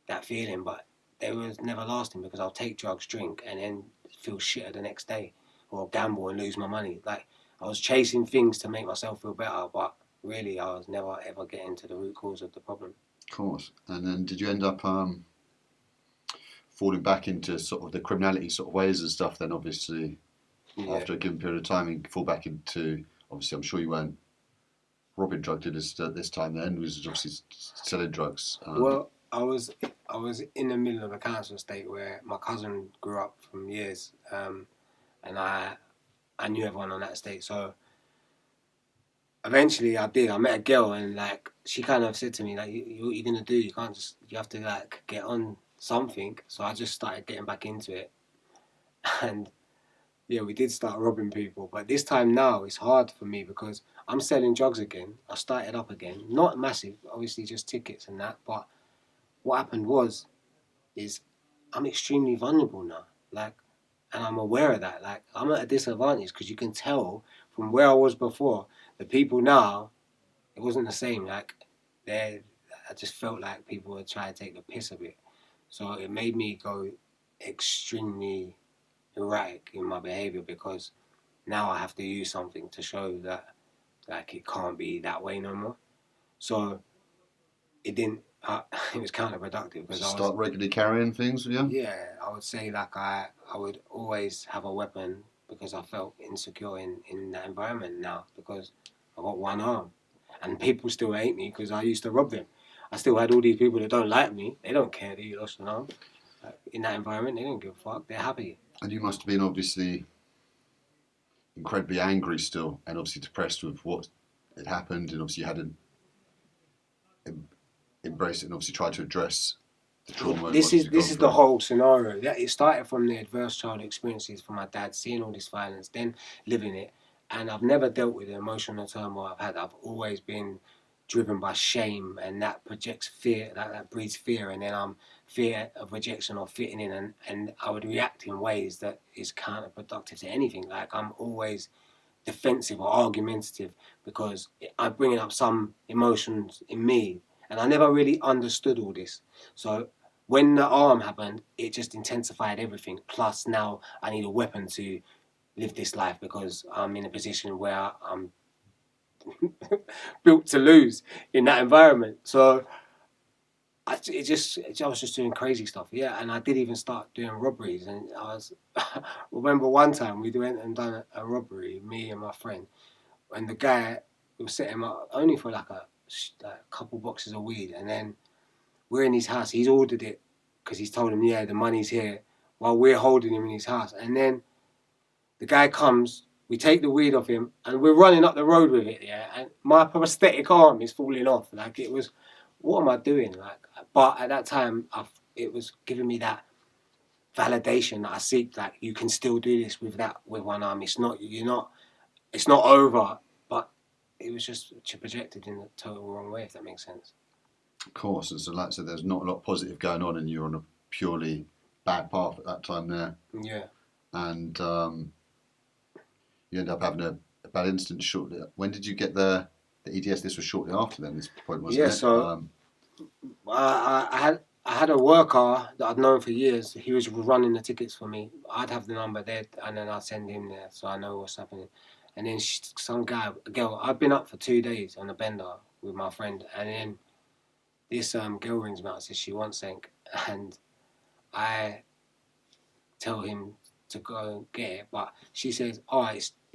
that feeling, but they was never lasting because I'll take drugs, drink, and then feel shitter the next day, or gamble and lose my money. Like, I was chasing things to make myself feel better, but really I was never ever getting to the root cause of the problem. Of course. And then did you end up falling back into sort of the criminality sort of ways and stuff then, obviously, after a given period of time, and fall back into, obviously I'm sure you weren't robbing drug dealers at this time then, was obviously selling drugs. Well, I was in the middle of a council estate where my cousin grew up from years, and I knew everyone on that estate. So eventually I met a girl, and like she kind of said to me, like, what are you gonna do? You have to like get on something. So I just started getting back into it, and yeah, we did start robbing people, but this time now it's hard for me because I'm selling drugs again. I started up again, not massive, obviously just tickets and that, but what happened is I'm extremely vulnerable now, like, and I'm aware of that. Like, I'm at a disadvantage because you can tell from where I was before, the people now, it wasn't the same. Like, I just felt like people were trying to take the piss a bit. So it made me go extremely erratic in my behaviour because now I have to use something to show that like it can't be that way no more. So it didn't. It was counterproductive because I was regularly carrying things, yeah. Yeah, I would say like I would always have a weapon because I felt insecure in that environment now because I got one arm, and people still hate me because I used to rob them. I still had all these people that don't like me. They don't care that you lost an arm. In that environment, they don't give a fuck. They're happy. And you must have been obviously incredibly angry still, and obviously depressed with what had happened, and obviously you hadn't embraced it and obviously tried to address the trauma. This is the whole scenario. It started from the adverse childhood experiences from my dad, seeing all this violence, then living it, and I've never dealt with the emotional turmoil I've had. I've always been driven by shame, and that projects fear, that breeds fear, and then I'm fear of rejection or fitting in, and I would react in ways that is counterproductive to anything. Like, I'm always defensive or argumentative because I'm bringing up some emotions in me, and I never really understood all this. So when the arm happened, it just intensified everything. Plus now I need a weapon to live this life because I'm in a position where I'm built to lose in that environment. So I was just doing crazy stuff, yeah. And I did even start doing robberies. And remember one time we went and done a robbery, me and my friend, and the guy was setting him up only for like a couple boxes of weed, and then we're in his house. He's ordered it because he's told him, yeah, the money's here, while we're holding him in his house. And then the guy comes. We take the weed off him, and we're running up the road with it, yeah. And my prosthetic arm is falling off. Like, it was, what am I doing? Like, but at that time, it was giving me that validation that I seek. Like, you can still do this with one arm. It's not over. But it was just projected in the total wrong way, if that makes sense. Of course, and so like I said, there's not a lot positive going on, and you're on a purely bad path at that time there. Yeah. And you end up having a bad incident shortly. When did you get the EDS? This was shortly after then, this point, wasn't it? Yeah, so I had a worker that I'd known for years. He was running the tickets for me. I'd have the number there, and then I'd send him there, so I know what's happening. And then a girl, I'd been up for 2 days on a bender with my friend, and then this girl rings me out and says she wants something, and I tell him to go and get it, but she says,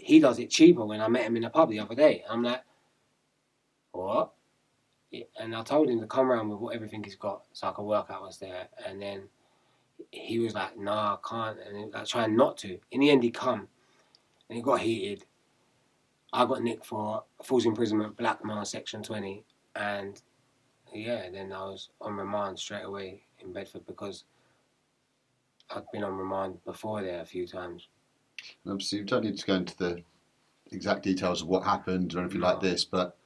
he does it cheaper when I met him in the pub the other day. I'm like, what? And I told him to come around with everything he's got so I could work out what's there. And then he was like, nah, I can't. And I tried not to. In the end, he come and he got heated. I got nicked for false imprisonment, blackmail, section 20. And yeah, then I was on remand straight away in Bedford because I'd been on remand before there a few times. And obviously, you don't need to go into the exact details of what happened or anything like this, but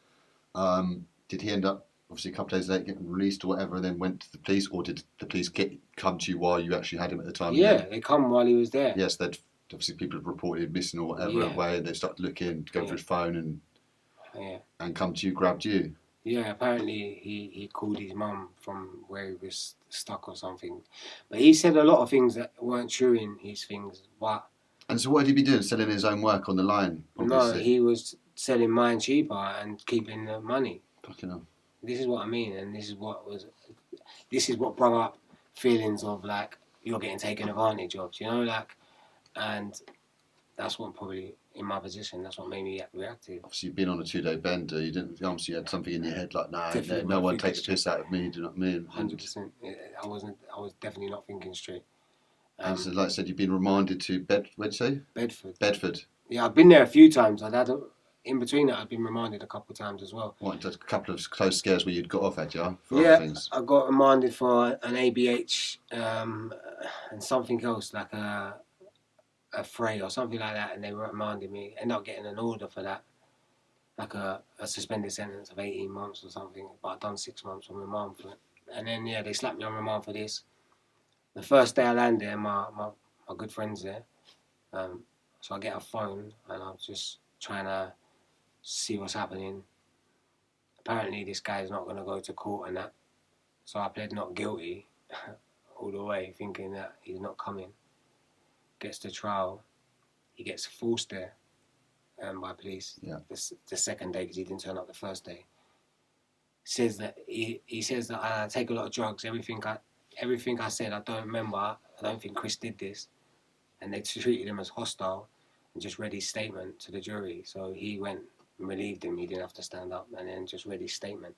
did he end up, obviously a couple of days later, getting released or whatever, and then went to the police, or did the police come to you while you actually had him at the time? Yeah, they come while he was there. Yes, they'd obviously people had reported missing or whatever away, and they started looking, going through his phone and come to you, grabbed you. Yeah, apparently he called his mum from where he was stuck or something. But he said a lot of things that weren't true in his things. But and so what had he been doing? Selling his own work on the line? Obviously. No, he was selling mine cheaper and keeping the money. Fucking hell. This is what I mean, and this is what brought up feelings of like you're getting taken advantage of, like, and that's what probably in my position, that's what made me react to. Obviously, you've been on a 2-day bender. You didn't. Obviously, you had something in your head like, nah, no one takes the piss out of me. Do you know what I mean? 100%. I was definitely not thinking straight. And so, like I said, you've been remanded to where'd you say? Bedford. Bedford. Yeah, I've been there a few times. In between that, I've been remanded a couple of times as well. What, just a couple of close scares where you'd got off, had you? For yeah, other things? I got remanded for an ABH and something else, like a fray or something like that, and they remanded me. Ended up getting an order for that, like a suspended sentence of 18 months or something, but I'd done 6 months on remand for it. And then, yeah, they slapped me on remand for this. The first day I land there, my good friend's there, so I get a phone and I'm just trying to see what's happening. Apparently this guy's not going to go to court and that, so I pled not guilty all the way, thinking that he's not coming. Gets to trial, he gets forced there by police the second day because he didn't turn up the first day. Says that he says that I take a lot of drugs. Everything I said I don't remember. I don't think Chris did this, and they treated him as hostile and just read his statement to the jury. So he went and relieved him. He didn't have to stand up, and then just read his statement.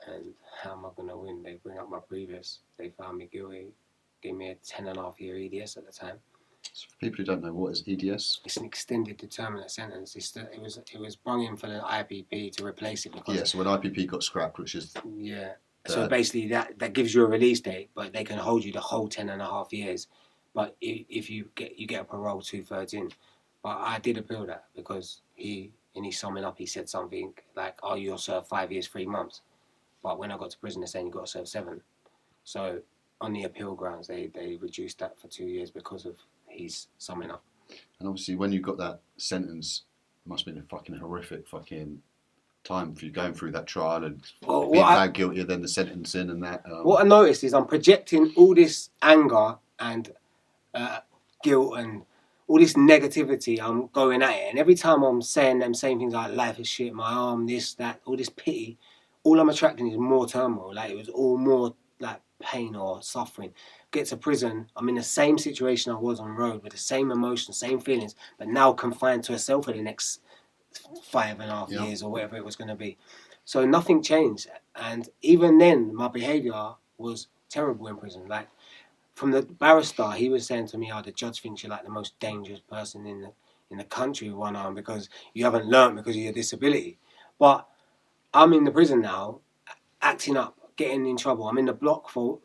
And how am I going to win? They bring up my previous. They found me guilty. Gave me a 10.5-year EDS at the time. So for people who don't know, what is EDS? It's an extended determinate sentence. It was brung in for the IPP to replace it because. Yeah, so when IPP got scrapped, which is. Yeah. So basically that gives you a release date, but they can hold you the whole 10.5 years. But if you get a parole 2/3 in. But I did appeal that because in his summing up, he said something like, "Oh, you'll serve 5 years, 3 months." But when I got to prison, they're saying you got to serve 7. So on the appeal grounds, they reduced that for 2 years because of his summing up. And obviously, when you got that sentence, it must have been a fucking horrific time for you going through that trial and being found guilty and then the sentencing and that. What I noticed is I'm projecting all this anger and guilt and all this negativity. I'm going at it, and every time I'm saying them same things like life is shit, my arm, this, that, all this pity, all I'm attracting is more turmoil. Like it was all more like pain or suffering. Get to prison, I'm in the same situation I was on road with the same emotions, same feelings, but now confined to a cell for the next 5.5 years or whatever it was going to be. So nothing changed, and even then my behaviour was terrible in prison. Like from the barrister, he was saying to me, "Oh, the judge thinks you're like the most dangerous person in the country with one arm because you haven't learnt because of your disability. But I'm in the prison now, acting up, getting in trouble. I'm in the block for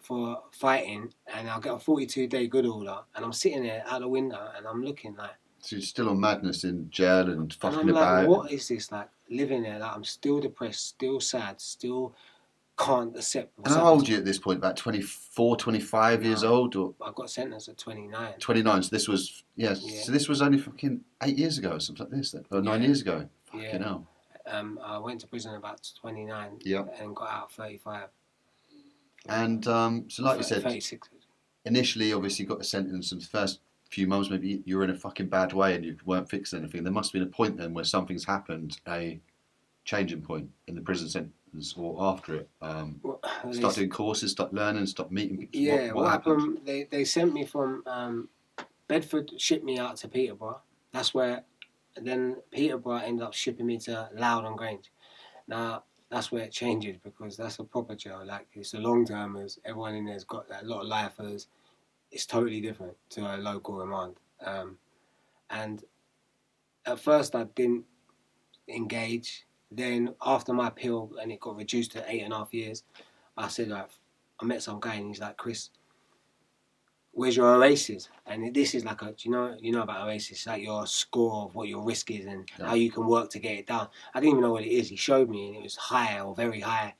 fighting, and I'll get a 42-day good order, and I'm sitting there out the window, and I'm looking like. So you're still on madness in jail and fucking I'm like, about. what is this like? Living there, like I'm still depressed, still sad, still can't accept. And how old are you at this point? About 24, 25 years old, or I got sentenced at 29. 29. So this was So this was only fucking 8 years ago, or something like this, or 9 years ago. Fucking hell. I went to prison about 29. Yeah. And got out 35. And so, like you said, 36. Initially, obviously, you got a sentence, and the first few months, maybe you were in a fucking bad way and you weren't fixing anything. There must have been a point then where something's happened, a changing point in the prison sentence or after it. Start doing courses, start learning, start meeting people. Yeah, what happened? They sent me from Bedford, shipped me out to Peterborough. That's where, then Peterborough ended up shipping me to Loudon Grange. Now, that's where it changes because that's a proper jail. Like, it's a long-termers. Everyone in there's got a lot of lifers. It's totally different to a local remand. And at first I didn't engage. Then after my appeal and it got reduced to 8.5 years, I said, like, I met some guy and he's like, Chris, where's your oasis? And this is like you know about oasis, it's like your score of what your risk is and how you can work to get it down. I didn't even know what it is. He showed me and it was high or very high.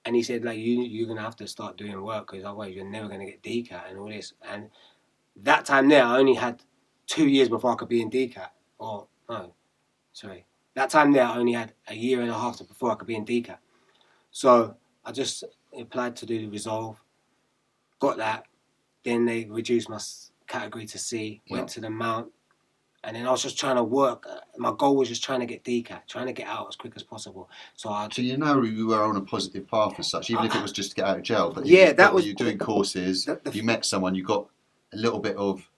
And he said, like, you're going to have to start doing work because otherwise you're never going to get DCAT and all this. And that time there, I only had 2 years before I could be in DCAT. That time there, I only had 1.5 years before I could be in DCAT. So I just applied to do the Resolve, got that. Then they reduced my category to C, went to the Mount. And then I was just trying to work. My goal was just trying to get DCAT, trying to get out as quick as possible. So you know you were on a positive path as such, even if it was just to get out of jail. But you're doing courses. You met someone. You got a little bit of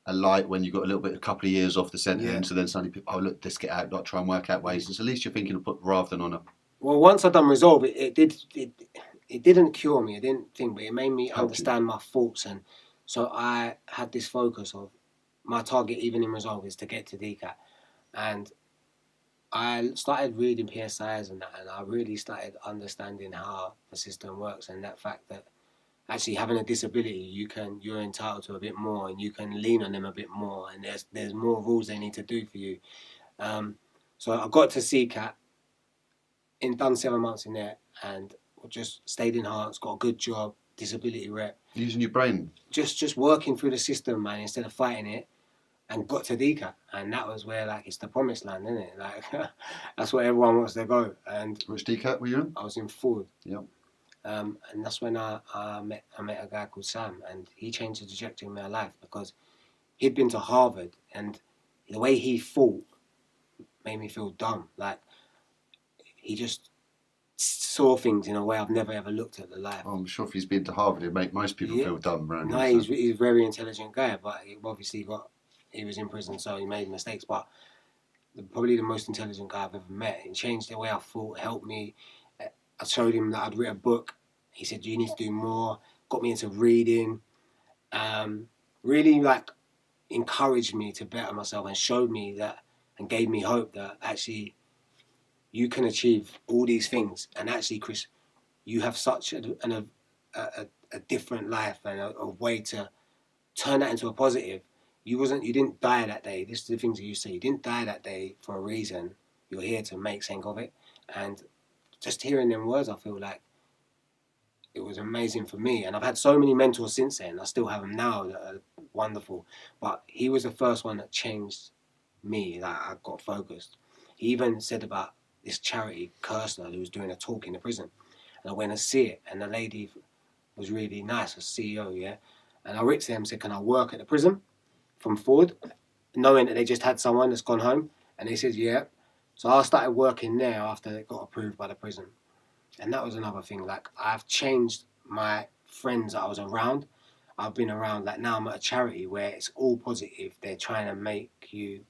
a light when you got a couple of years off the sentence, and then suddenly people, look, let's get out, like try and work out ways. And so at least you're thinking of rather than on a. Well, once I'd done Resolve, it didn't cure me. I didn't think, but it made me understand my faults, and so I had this focus of. My target, even in Resolve, is to get to DCAT. And I started reading PSIs and that, and I really started understanding how the system works and that fact that actually having a disability, you're entitled to a bit more and you can lean on them a bit more, and there's more rules they need to do for you. So I got to CCAT, done 7 months in there, and just stayed enhanced, got a good job, disability rep. Using your brain? Just working through the system, man, instead of fighting it. And got to DCAT, and that was where, like, it's the promised land, isn't it? Like, that's where everyone wants to go. And which DCAT were you in? I was in Ford. Yeah. And that's when I met a guy called Sam, and he changed the trajectory of my life because he'd been to Harvard, and the way he thought made me feel dumb. Like, he just saw things in a way I've never ever looked at the life. Oh, I'm sure if he's been to Harvard, it'd make most people feel dumb around him. No, he's a very intelligent guy, but he obviously he was in prison, so he made mistakes, but probably the most intelligent guy I've ever met. He changed the way I thought, helped me. I showed him that I'd written a book. He said, you need to do more. Got me into reading. Really, like, encouraged me to better myself and showed me that and gave me hope that actually you can achieve all these things. And actually, Chris, you have such a different life and a way to turn that into a positive. You didn't die that day. This is the things that you say. You didn't die that day for a reason. You're here to make sense of it. And just hearing them words, I feel like it was amazing for me. And I've had so many mentors since then. I still have them now that are wonderful. But he was the first one that changed me. Like, I got focused. He even said about this charity, Cursor, who was doing a talk in the prison. And I went to see it. And the lady was really nice, a CEO, yeah. And I wrote to them and said, can I work at the prison? From Ford, knowing that they just had someone that's gone home, and they said, yeah. So I started working there after it got approved by the prison. And that was another thing. Like, I've changed my friends that I was around. I've been around, like, now I'm at a charity where it's all positive. They're trying to make you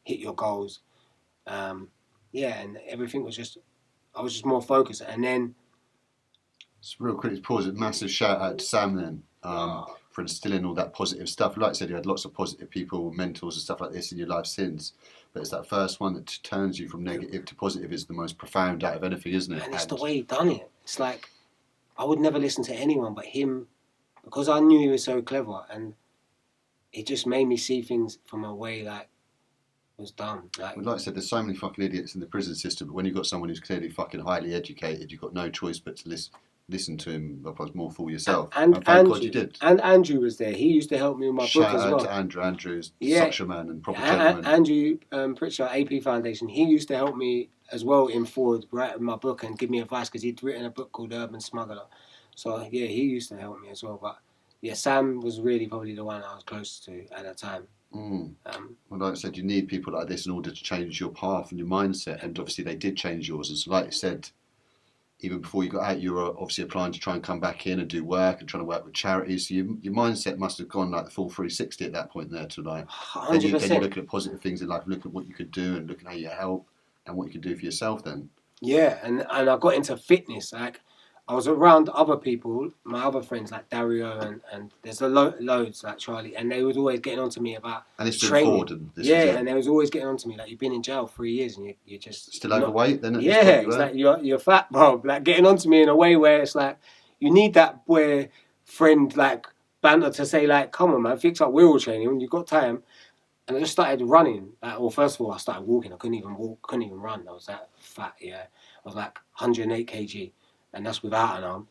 hit your goals. And everything was I was just more focused. And then... Just real quick, pause it. Massive shout out to Sam then. For for instilling all that positive stuff. Like I said, you had lots of positive people, mentors and stuff like this in your life since. But it's that first one that turns you from negative to positive is the most profound out of anything, isn't it? And it's the way he done it. It's like, I would never listen to anyone but him, because I knew he was so clever, and it just made me see things from a way like was dumb. Like I said, there's so many fucking idiots in the prison system, but when you've got someone who's clearly fucking highly educated, you've got no choice but to listen to him, otherwise more for yourself. And thank Andrew, God you did. And Andrew was there. He used to help me with my book as well. Shout out to Andrew. Andrew's such a man and proper gentleman. Andrew Pritchard, AP Foundation, he used to help me as well in Ford, writing my book and give me advice, because he'd written a book called Urban Smuggler. So yeah, he used to help me as well. But yeah, Sam was really probably the one I was close to at the time. Well, like I said, you need people like this in order to change your path and your mindset, and obviously they did change yours. And so, like you said, even before you got out, you were obviously applying to try and come back in and do work and trying to work with charities. So your mindset must have gone like the full 360 at that point there to like, 100%. then you look at positive things in life, look at what you could do and look at how you help and what you could do for yourself then. Yeah, and I got into fitness. Like, I was around other people, my other friends like Dario and there's loads like Charlie, and they was always getting on to me about and it's training. Ford and this and they was always getting on to me like, you've been in jail 3 years and you're just still overweight then? It's like you're fat, bro. Like getting on to me in a way where it's like you need that boy friend like banter to say like, come on man, fix up wheel training when you've got time. And I just started running. Like, well, first of all, I started walking. I couldn't even walk, couldn't even run. I was that fat. I was like 108 kg. And that's without an arm.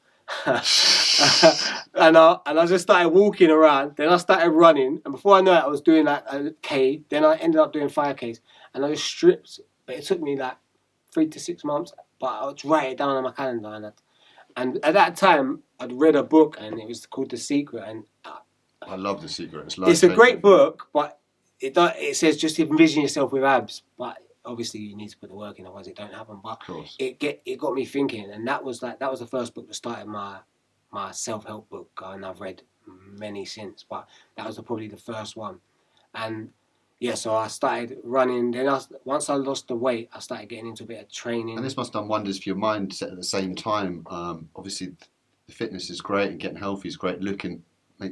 and I just started walking around. Then I started running. And before I know it, I was doing like a K. Then I ended up doing 5Ks. And I just stripped. But it took me like 3 to 6 months. But I would write it down on my calendar. And at that time, I'd read a book and it was called The Secret. And I love The Secret. It's a great book, but it says just envision yourself with abs. But obviously you need to put the work in, otherwise it don't happen. But it got me thinking, and that was the first book that started my self-help book, and I've read many since, but that was probably the first one. And yeah, so I started running. Then once I lost the weight, I started getting into a bit of training. And this must have done wonders for your mindset at the same time. Obviously the fitness is great and getting healthy is great, looking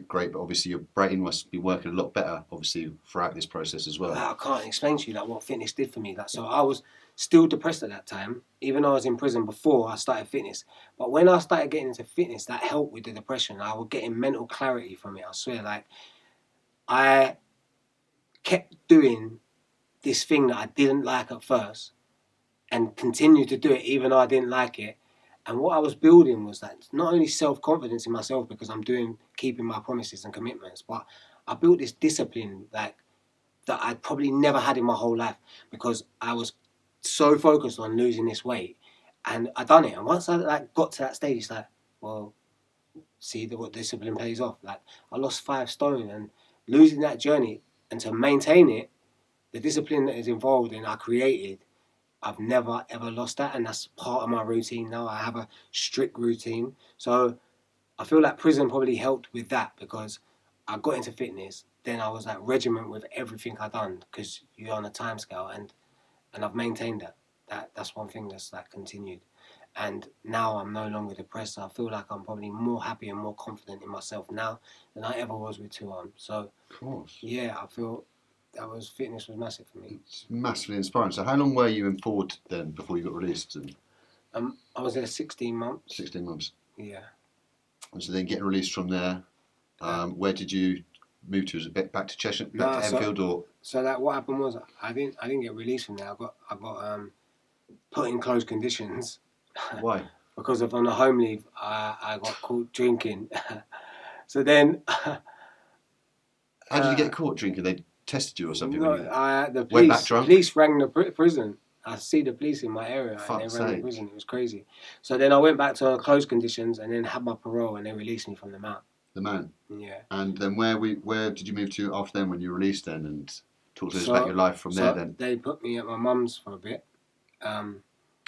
great, but obviously your brain must be working a lot better, obviously, throughout this process as well. I can't explain to you like what fitness did for me. Like, so I was still depressed at that time, even though I was in prison before I started fitness. But when I started getting into fitness, that helped with the depression. I was getting mental clarity from it. I swear, like I kept doing this thing that I didn't like at first, and continued to do it even though I didn't like it. And what I was building was that not only self-confidence in myself, because I'm keeping my promises and commitments, but I built this discipline that I'd probably never had in my whole life, because I was so focused on losing this weight, and I done it. And once I got to that stage, it's like, well, see what discipline pays off. Like I lost 5 stone, and losing that journey and to maintain it, the discipline that is involved in I created. I've never ever lost that, and that's part of my routine now. I have a strict routine, so I feel like prison probably helped with that, because I got into fitness. Then I was like regiment with everything I've done, because you're on a time scale, and I've maintained that. That's one thing that's like continued, and now I'm no longer depressed. I feel like I'm probably more happy and more confident in myself now than I ever was with 2 arms. So, of course, yeah, I feel. Fitness was massive for me. It's massively inspiring. So how long were you in Ford then before you got released? I was there 16 months. 16 months. Yeah. And so then getting released from there, where did you move to? Was it back to Cheshire, back to Enfield, or? So that what happened was I didn't get released from there. I got put in close conditions. Why? Because on the home leave, I got caught drinking. So then. How did you get caught drinking? They tested you or something? No, the police rang the prison. I see the police in my area, and they rang the prison. It was crazy. So then I went back to closed conditions, and then had my parole, and they released me from the Mount. The Mount. Yeah. And then where did you move to after then when you were released then, and talk to us about your life from there then? They put me at my mum's for a bit.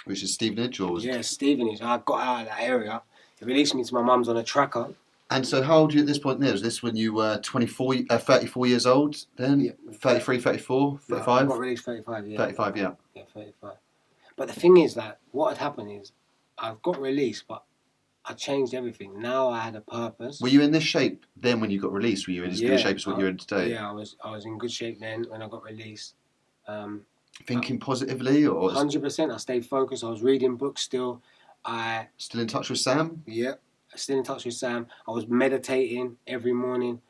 Which is Stevenage, or was it? Stevenage. I got out of that area. They released me to my mum's on a tracker. And so how old were you at this point there? Was this when you were 34 years old then? Yeah. 33, 34, 35? No, I got released 35, yeah. 35, yeah. Yeah, 35. But the thing is that what had happened is I got released, but I changed everything. Now I had a purpose. Were you in this shape then when you got released? Were you in as good a shape as what you're in today? Yeah, I was in good shape then when I got released. Thinking positively, or 100%. I stayed focused. I was reading books still. Still in touch with Sam? Yeah, still in touch with Sam. I was meditating every morning.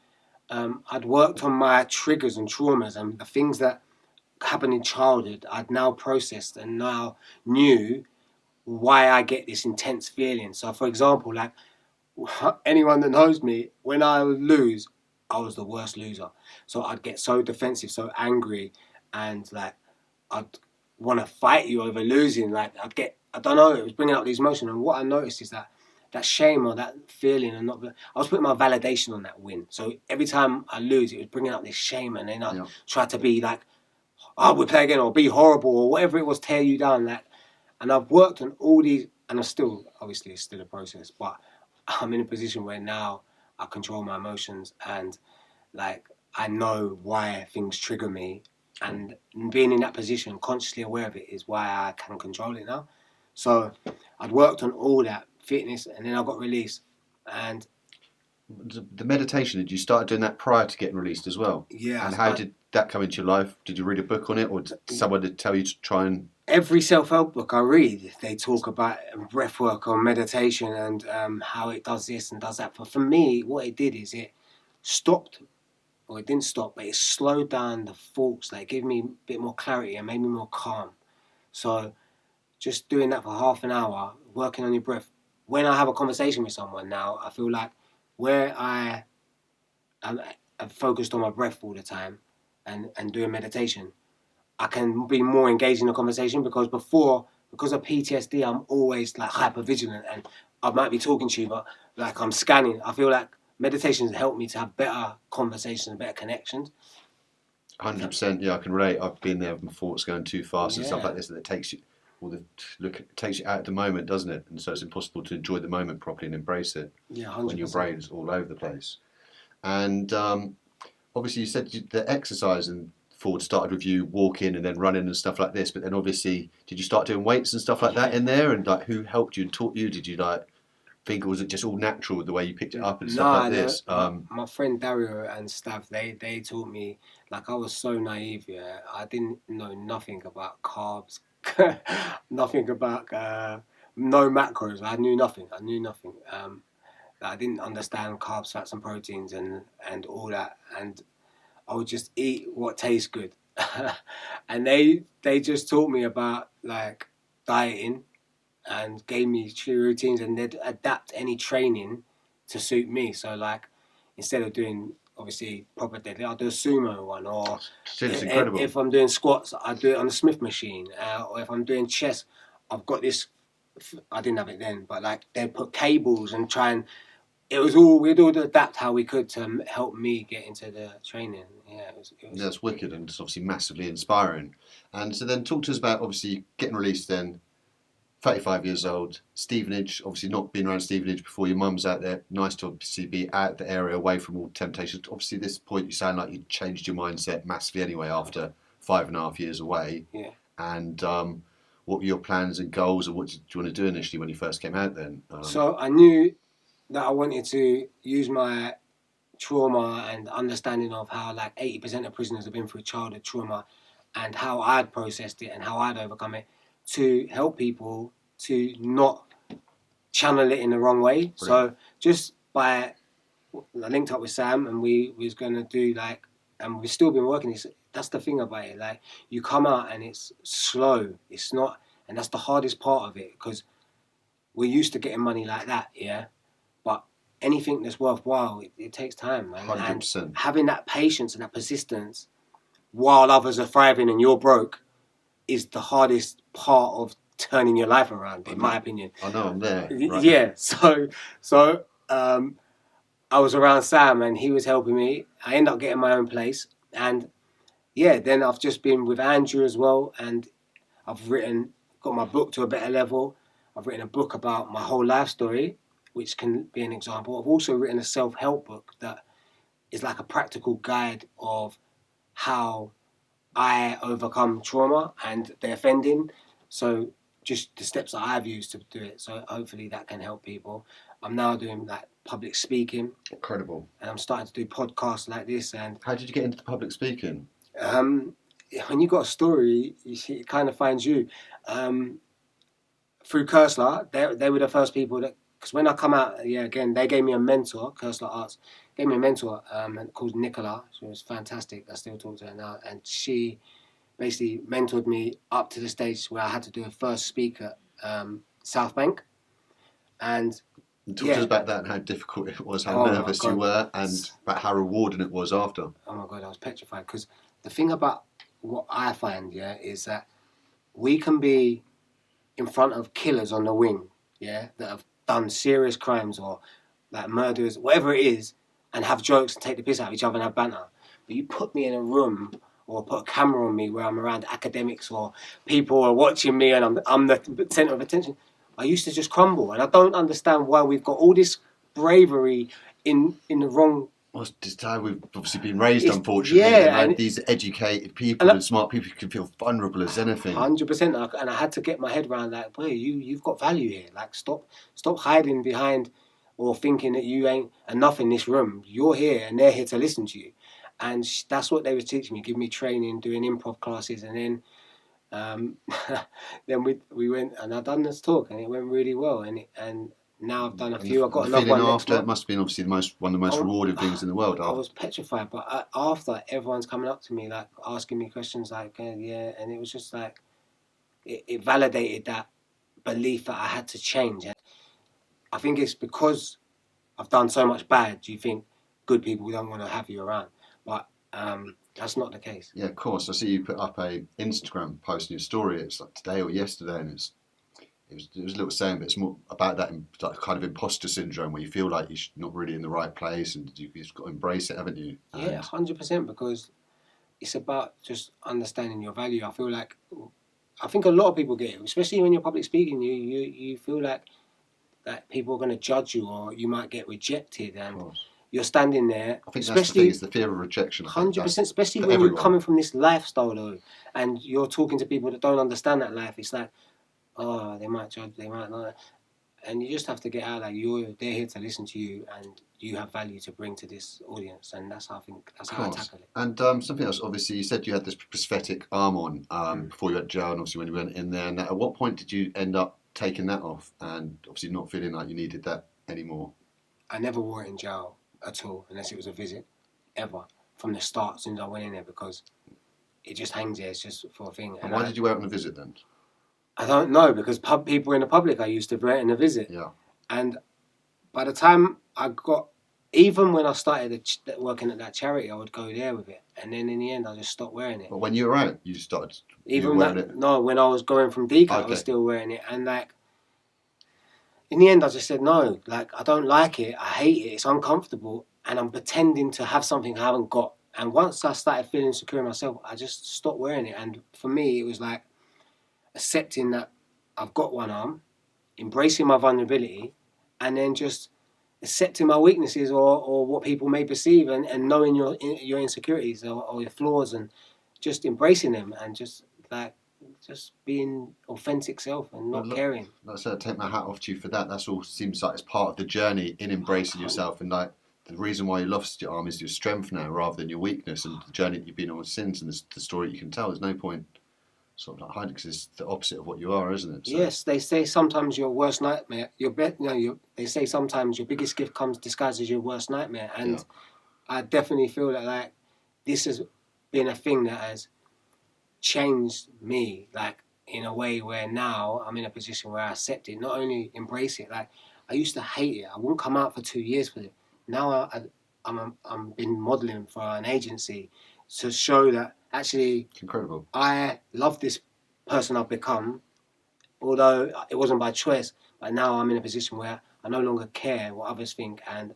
I'd worked on my triggers and traumas and the things that happened in childhood. I'd now processed and now knew why I get this intense feeling. So, for example, like anyone that knows me, when I would lose, I was the worst loser. So I'd get so defensive, so angry, and like I'd want to fight you over losing. Like I don't know, it was bringing up these emotions. And what I noticed is that shame or that feeling, and I was putting my validation on that win. So every time I lose, it was bringing up this shame, and then I try to be like, oh, we play again, or be horrible, or whatever it was, tear you down. Like, and I've worked on all these, and I'm still, obviously, it's still a process, but I'm in a position where now I control my emotions, and like I know why things trigger me, and being in that position, consciously aware of it, is why I can control it now. So I'd worked on all that fitness, and then I got released. And the meditation, did you start doing that prior to getting released as well? Yeah. And how did that come into your life? Did you read a book on it, or did someone tell you to try and... Every self-help book I read, they talk about breath work or meditation and how it does this and does that. But for me, what it did is it stopped, or it didn't stop, but it slowed down the thoughts. Like, it gave me a bit more clarity and made me more calm. So just doing that for half an hour, working on your breath. When I have a conversation with someone now, I feel like where I'm focused on my breath all the time and doing meditation, I can be more engaged in the conversation, because of PTSD, I'm always like hyper vigilant, and I might be talking to you, but like I'm scanning. I feel like meditation has helped me to have better conversations, better connections. 100%, yeah, I can relate. I've been there with my thoughts going too fast and stuff like this, and it takes you, it takes you out of the moment, doesn't it? And so it's impossible to enjoy the moment properly and embrace it. Yeah, 100%. When your brain's all over the place. And obviously, you said the exercise and forward started with you walking and then running and stuff like this, but then obviously, did you start doing weights and stuff like that in there? And like, who helped you and taught you? Did you like think, or was it just all natural the way you picked it up and stuff like this? My friend Dario and Stav, they taught me. Like, I was so naive, yeah. I didn't know nothing about carbs, nothing about no macros. I knew nothing. I didn't understand carbs, fats, and proteins and all that. And I would just eat what tastes good. And they just taught me about like dieting and gave me true routines, and they'd adapt any training to suit me. So like, instead of doing obviously proper deadlift, I'll do a sumo one, or it's incredible. If I'm doing squats, I do it on the Smith machine, or if I'm doing chest, I've got this. I didn't have it then, but like they'd put cables and try and. We'd all adapt how we could to help me get into the training. Yeah, it was yeah, it's wicked, and it's obviously massively inspiring. And so then talk to us about obviously getting released then, 35 years old, Stevenage, obviously not been around Stevenage before, your mum's out there, nice to obviously be out the area, away from all temptations. Obviously at this point you sound like you changed your mindset massively anyway after 5.5 years away. Yeah. And what were your plans and goals, and what did you want to do initially when you first came out then? So I knew that I wanted to use my trauma and understanding of how like 80% of prisoners have been through childhood trauma, and how I'd processed it and how I'd overcome it, to help people to not channel it in the wrong way. Brilliant. So just I linked up with Sam, and we was going to do like, and we've still been working this. That's the thing about it. Like, you come out and it's slow. It's not, and that's the hardest part of it, because we're used to getting money like that, yeah? But anything that's worthwhile, it takes time, man. 100%. And having that patience and that persistence while others are thriving and you're broke is the hardest part of turning your life around, in my opinion. I know, I'm there. Right. Yeah, so I was around Sam and he was helping me. I ended up getting my own place. And yeah, then I've just been with Andrew as well, and I've got my book to a better level. I've written a book about my whole life story, which can be an example. I've also written a self-help book that is like a practical guide of how I overcome trauma and the offending. So just the steps that I've used to do it. So hopefully that can help people. I'm now doing like public speaking. Incredible. And I'm starting to do podcasts like this. And how did you get into the public speaking? When you got a story, you see, it kind of finds you. Through Kursla, they were the first people that, because when I come out, again, they gave me a mentor, Kursla Arts, gave me a mentor called Nicola. She was fantastic. I still talk to her now. And she basically mentored me up to the stage where I had to do a first speak at South Bank. And talk to us about that and how difficult it was, how nervous you were, and about how rewarding it was after. Oh my God, I was petrified. Because the thing about what I find, is that we can be in front of killers on the wing, that have done serious crimes or like murders, whatever it is, and have jokes and take the piss out of each other and have banter. But you put me in a room or put a camera on me where I'm around academics or people are watching me and I'm the centre of attention, I used to just crumble. And I don't understand why we've got all this bravery in the wrong... Well, it's just how we've obviously been raised, unfortunately. And these educated people and smart people can feel vulnerable as anything. 100%. And I had to get my head around that. Boy, you've got value here. Like, stop hiding behind or thinking that you ain't enough in this room. You're here, and they're here to listen to you. And that's what they were teaching me, giving me training, doing improv classes, and then then we went and I done this talk, and it went really well. And now I've done a few. I've got another one after. It must have been obviously one of the most rewarding things in the world. I was petrified, but after, everyone's coming up to me, like asking me questions, like and it was just like it validated that belief that I had to change. And I think it's because I've done so much bad. You think good people don't want to have you around, but that's not the case. Yeah, of course. I see you put up a Instagram post in your story. It's like today or yesterday, and it was a little saying, but it's more about that kind of imposter syndrome where you feel like you're not really in the right place, and you've got to embrace it, haven't you? Yeah, 100%, because it's about just understanding your value. I think a lot of people get it, especially when you're public speaking. You feel like that people are going to judge you, or you might get rejected, and you're standing there. I think that's the thing, it's the fear of rejection. 100%, especially when you're coming from this lifestyle, though, and you're talking to people that don't understand that life. It's like, oh, they might judge, they might not. And you just have to get out that they're here to listen to you, and you have value to bring to this audience. And that's how I tackle it. And something else, obviously, you said you had this prosthetic arm on before you went to jail, and obviously when you went in there. And at what point did you end up taking that off and obviously not feeling like you needed that anymore? I never wore it in jail at all, unless it was a visit, ever, from the start, as soon as I went in there, because it just hangs there. It's just for a thing. And why did you wear it on a visit then? I don't know, because people in the public I used to wear it in a visit. Yeah. And by the time even when I started working at that charity, I would go there with it. And then in the end, I just stopped wearing it. But when you were out, you started wearing it? No, when I was going from DECA, I was still wearing it. And like, in the end, I just said, no, like, I don't like it. I hate it. It's uncomfortable. And I'm pretending to have something I haven't got. And once I started feeling secure in myself, I just stopped wearing it. And for me, it was like accepting that I've got one arm, embracing my vulnerability, and then just accepting my weaknesses or what people may perceive, and knowing your insecurities or your flaws, and just embracing them, and just being authentic self and not caring. Like I said, I take my hat off to you for that. That's all seems like it's part of the journey in embracing yourself, and like the reason why you lost your arm is your strength now rather than your weakness, and the journey that you've been on since, and the story you can tell. There's no point sort of like hiding, because it's the opposite of what you are, isn't it? So. Yes, they say sometimes your worst nightmare, they say sometimes your biggest gift comes disguised as your worst nightmare, and I definitely feel that like this has been a thing that has changed me, like in a way where now I'm in a position where I accept it, not only embrace it. Like I used to hate it. I wouldn't come out for 2 years for it. Now I'm been modelling for an agency to show that actually it's incredible. I love this person I've become, although it wasn't by choice. But now I'm in a position where I no longer care what others think, and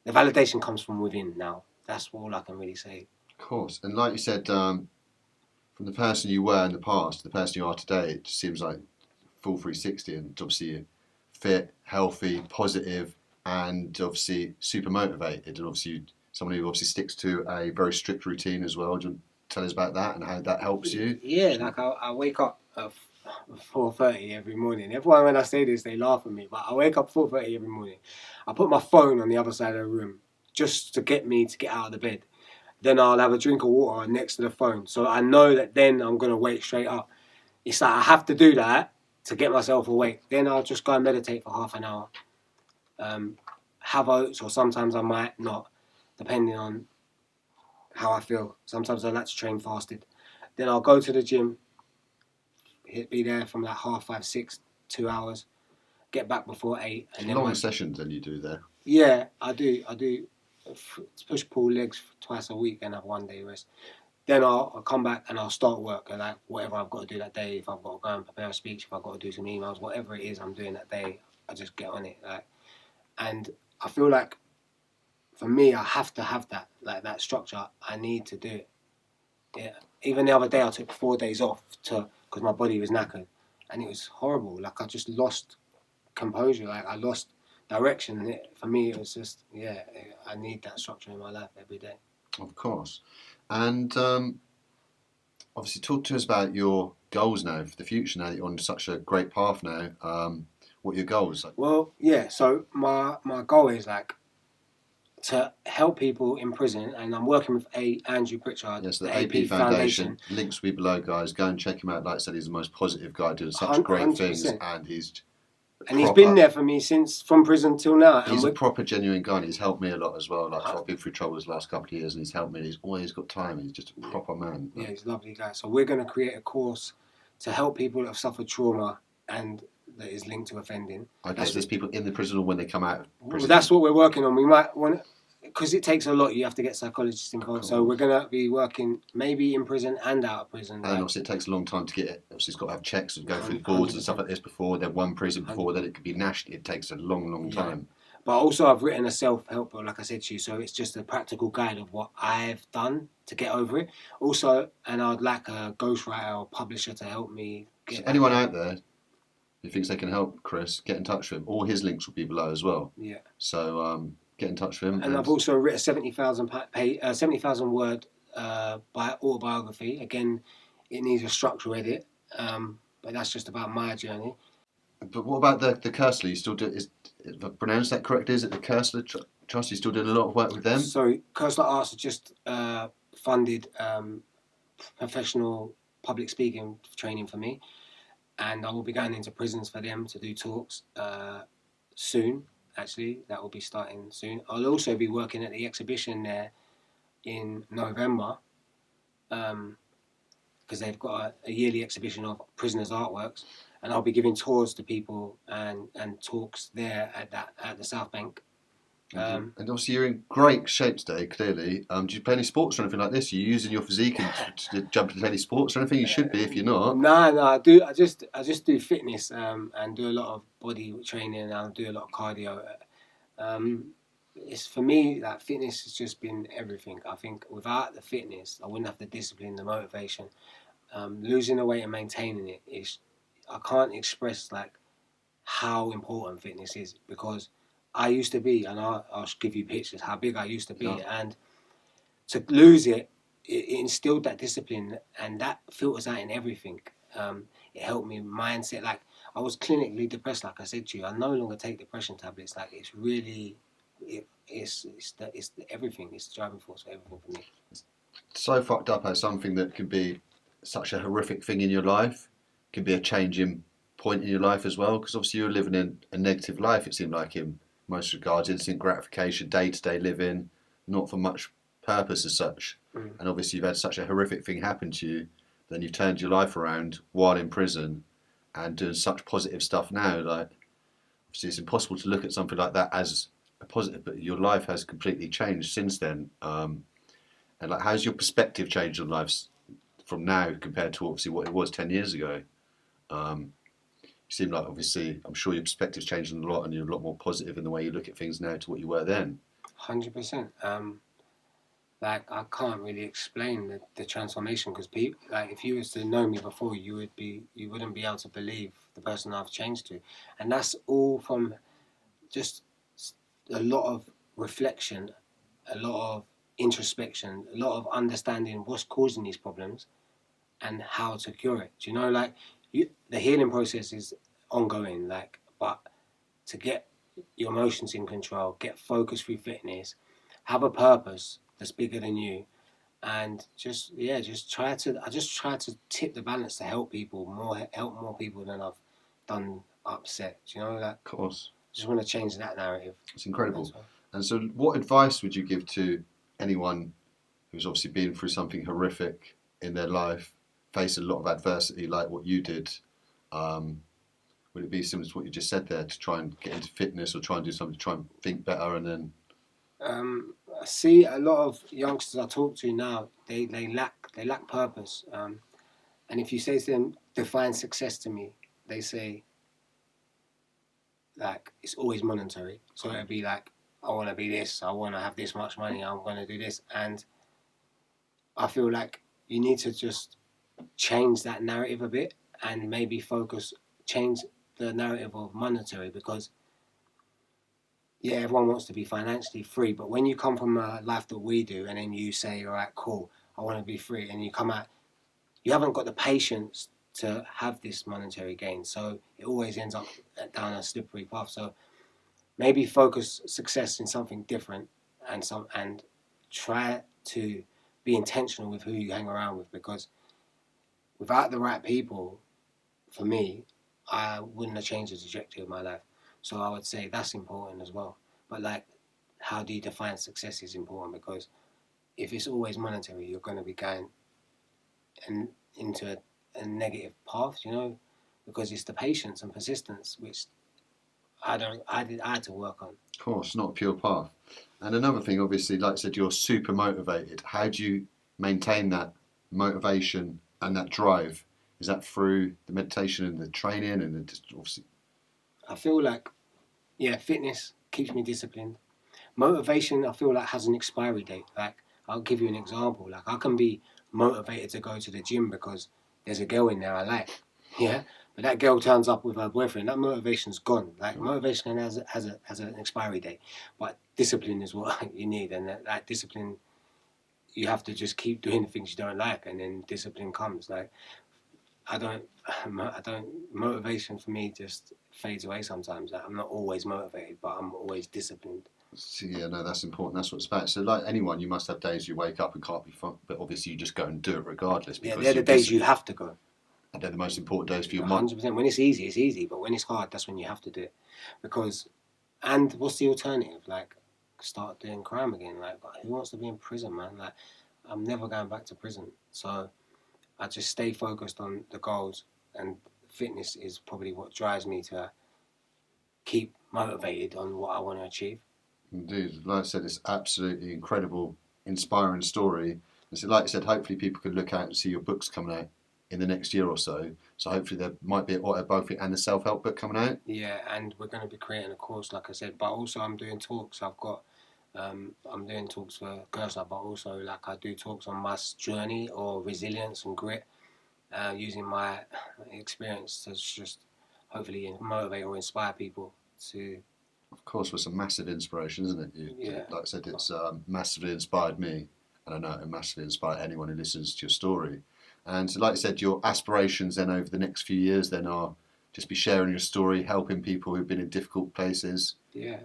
the validation comes from within now. That's all I can really say. Of course, and like you said, from the person you were in the past to the person you are today, it just seems like full 360, and obviously you're fit, healthy, positive, and obviously super motivated, and obviously someone who obviously sticks to a very strict routine as well. Do you want to tell us about that and how that helps you? Yeah, like I wake up 4:30 every morning. Everyone, when I say this, they laugh at me, but I wake up 4:30 every morning. I put my phone on the other side of the room just to get me to get out of the bed. Then I'll have a drink of water next to the phone, so I know that then I'm gonna wake straight up. It's like I have to do that to get myself awake. Then I'll just go and meditate for half an hour. Have oats, or sometimes I might not, depending on how I feel. Sometimes I like to train fasted. Then I'll go to the gym, be there from like 5:30, 6, 2 hours, get back before 8. And then Long sessions then you do there. Yeah, I do push-pull legs twice a week and have 1 day rest. Then I'll come back and I'll start work, and like whatever I've got to do that day. If I've got to go and prepare a speech, if I've got to do some emails, whatever it is I'm doing that day, I just get on it. And I feel like for me, I have to have that, like that structure. I need to do it. Yeah. Even the other day, I took 4 days off because my body was knackered, and it was horrible. Like I just lost composure. Like I lost direction. For me, it was just I need that structure in my life every day. Of course. And obviously, talk to us about your goals now for the future. Now that you're on such a great path now, what are your goals? Well, yeah. So my goal is like to help people in prison, and I'm working with Andrew Pritchard. Yes, the AP Foundation. Links will be below, guys. Go and check him out. Like I said, he's the most positive guy, doing such great 100%. Things, and he's been there for me from prison till now. He's a proper, genuine guy, and he's helped me a lot as well. Like I've been through troubles the last couple of years, and he's helped me. He's always got time. He's just a proper man. Yeah, he's a lovely guy. So we're going to create a course to help people that have suffered trauma and that is linked to offending. I guess there's people in the prison or when they come out of prison. Well, that's what we're working on. We might want, because it takes a lot, you have to get psychologists involved. So we're going to be working maybe in prison and out of prison. And obviously it takes a long time to get it. Obviously it's got to have checks and go through the boards and stuff like this before. Then one prison before, then it could be nashed. It takes a long time. But also I've written a self-help book, like I said to you, so it's just a practical guide of what I've done to get over it. Also, and I'd like a ghostwriter or publisher to help me get anyone out there who thinks they can help Chris, get in touch with him. All his links will be below as well. Yeah. So get in touch with him. And I've also written a 70,000 word autobiography. Again, it needs a structural edit, but that's just about my journey. But what about the Kersler? You still do? If I pronounce that correctly, is it the Kersler Trust? You still doing a lot of work with them? So Kersler Arts have just funded professional public speaking training for me, and I will be going into prisons for them to do talks soon. Actually, that will be starting soon. I'll also be working at the exhibition there in November, because they've got a yearly exhibition of prisoners' artworks, and I'll be giving tours to people and talks there at the South Bank. And obviously you're in great shape today, clearly. Do you play any sports or anything like this? Are you using your physique to jump into any sports or anything? You should be if you're not. No, I do. I just do fitness and do a lot of body training, and I'll do a lot of cardio. It's for me, like, fitness has just been everything. I think without the fitness, I wouldn't have the discipline, the motivation. Losing the weight and maintaining it is, I can't express like how important fitness is, because I used to be, and I'll give you pictures how big I used to be, and to lose it instilled that discipline, and that filters out in everything. It helped me mindset. Like, I was clinically depressed, like I said to you. I no longer take depression tablets. Like, it's really, it's everything. It's the driving force for everything for me. It's so fucked up how something that could be such a horrific thing in your life can be a changing point in your life as well. Because obviously you were living in a negative life, it seemed like, in most regards, instant gratification, day-to-day living, not for much purpose as such. And obviously you've had such a horrific thing happen to you, then you've turned your life around while in prison and doing such positive stuff now. Like, obviously it's impossible to look at something like that as a positive, but your life has completely changed since then. And like, how's your perspective changed on life from now compared to obviously what it was 10 years ago? You seem like, obviously, I'm sure your perspective's changed a lot, and you're a lot more positive in the way you look at things now to what you were then. 100%. Like, I can't really explain the transformation, because people, like, if you was to know me before, you wouldn't be able to believe the person I've changed to, and that's all from just a lot of reflection, a lot of introspection, a lot of understanding what's causing these problems and how to cure it. Do you know, like, the healing process is ongoing. Like, but to get your emotions in control, get focused through fitness, have a purpose that's bigger than you, and I just try to tip the balance to help more people than I've done upset. Do you know, like, Of course. just want to change that narrative. It's incredible. That's all. And so, what advice would you give to anyone who's obviously been through something horrific in their life, faced a lot of adversity like what you did? Would it be similar to what you just said there, to try and get into fitness or try and do something to try and think better and then? I see a lot of youngsters I talk to now, they lack purpose. And if you say to them, define success to me, they say, like, it's always monetary. So it'll be like, I want to be this, I want to have this much money, I'm going to do this. And I feel like you need to just change that narrative a bit and maybe change the narrative of monetary, because yeah, everyone wants to be financially free, but when you come from a life that we do and then you say, all right, cool, I want to be free, and you come out, you haven't got the patience to have this monetary gain, so it always ends up down a slippery path. So maybe focus success in something different, and try to be intentional with who you hang around with, because without the right people, for me, I wouldn't have changed the trajectory of my life. So I would say that's important as well. But like, how do you define success is important, because if it's always monetary, you're going to be going into a negative path, you know, because it's the patience and persistence which I had to work on. Of course, not a pure path. And another thing, obviously, like I said, you're super motivated. How do you maintain that motivation and that drive? Is that through the meditation and the training and obviously? I feel like, yeah, fitness keeps me disciplined. Motivation, I feel like, has an expiry date. Like, I'll give you an example. Like, I can be motivated to go to the gym because there's a girl in there I like, yeah? But that girl turns up with her boyfriend, that motivation's gone. Like, motivation has an expiry date. But discipline is what you need, and that discipline, you have to just keep doing the things you don't like, and then discipline comes. Like, motivation for me just fades away sometimes. Like, I'm not always motivated, but I'm always disciplined. So, yeah, no, that's important. That's what it's about. So, like anyone, you must have days you wake up and can't be fun, but obviously you just go and do it regardless. Yeah, they're the days you have to go. And they're the most important days for your 100%. When it's easy, but when it's hard, that's when you have to do it. Because, and what's the alternative? Like, start doing crime again. Like, who wants to be in prison, man? Like, I'm never going back to prison. So I just stay focused on the goals, and fitness is probably what drives me to keep motivated on what I want to achieve. Indeed, like I said, it's absolutely incredible, inspiring story. And so, like I said, hopefully people can look out and see your books coming out in the next year or so. So hopefully there might be an autobiography and a self-help book coming out. Yeah, and we're going to be creating a course, like I said, but also I'm doing talks. I'm doing talks for Cursor, but also like I do talks on my journey or resilience and grit, using my experience to just hopefully motivate or inspire people to. Of course, it's a massive inspiration, isn't it? Yeah. Like I said, it's massively inspired me, and I know it massively inspired anyone who listens to your story. And so, like I said, your aspirations then over the next few years then are just be sharing your story, helping people who've been in difficult places. Yeah.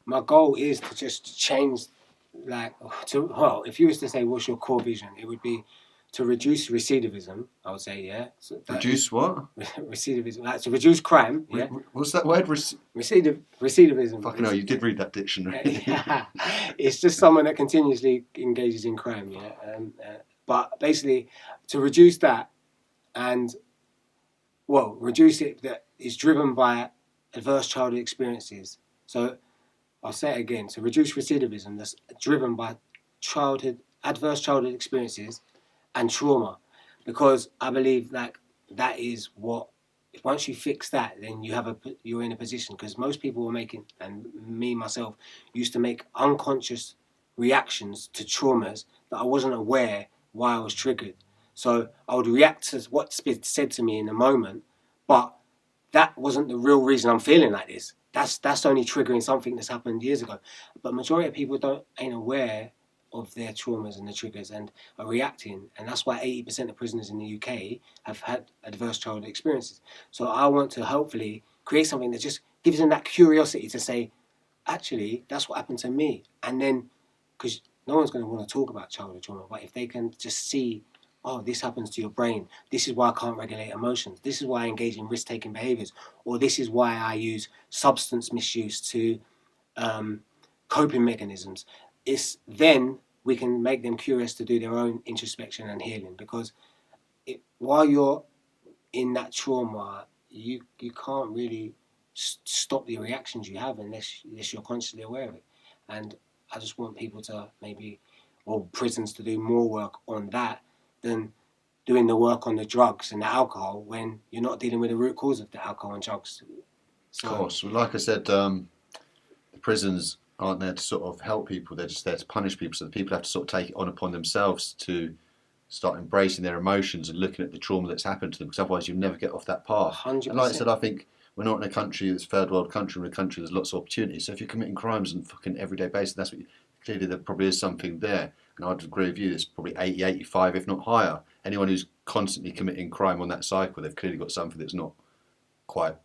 My goal is to just change, if you was to say what's your core vision, it would be to reduce recidivism, I would say, yeah. So reduce what? Recidivism, like to reduce crime, yeah. What's that word? Recidivism. Fucking hell, you did read that dictionary. Yeah. It's just someone that continuously engages in crime, yeah. But basically, to reduce that reduce it that is driven by adverse childhood experiences. So I'll say it again, to reduce recidivism that's driven by adverse childhood experiences and trauma, because I believe like that is what, once you fix that, then you're in a position, because most people were making, and me myself used to make unconscious reactions to traumas that I wasn't aware why I was triggered. So I would react to what's been said to me in the moment, but that wasn't the real reason I'm feeling like this. That's only triggering something that's happened years ago. But majority of people ain't aware of their traumas and the triggers and are reacting. And that's why 80% of prisoners in the UK have had adverse childhood experiences. So I want to hopefully create something that just gives them that curiosity to say, actually, that's what happened to me. And then, because no one's going to want to talk about childhood trauma, but if they can just see, oh, this happens to your brain, this is why I can't regulate emotions, this is why I engage in risk-taking behaviours, or this is why I use substance misuse to coping mechanisms, then we can make them curious to do their own introspection and healing. Because while you're in that trauma, you can't really stop the reactions you have unless you're consciously aware of it. And I just want people to or prisons to do more work on that than doing the work on the drugs and the alcohol when you're not dealing with the root cause of the alcohol and drugs. So, of course. Well, like I said, the prisons aren't there to sort of help people, they're just there to punish people. So the people have to sort of take it on upon themselves to start embracing their emotions and looking at the trauma that's happened to them, because otherwise you'll never get off that path. 100%. And like I said, I think we're not in a country that's third world country, we're in a country there's lots of opportunities. So if you're committing crimes on fucking everyday basis, that's what clearly there probably is something there. And I'd agree with you, there's probably 80, 85, if not higher. Anyone who's constantly committing crime on that cycle, they've clearly got something that's not quite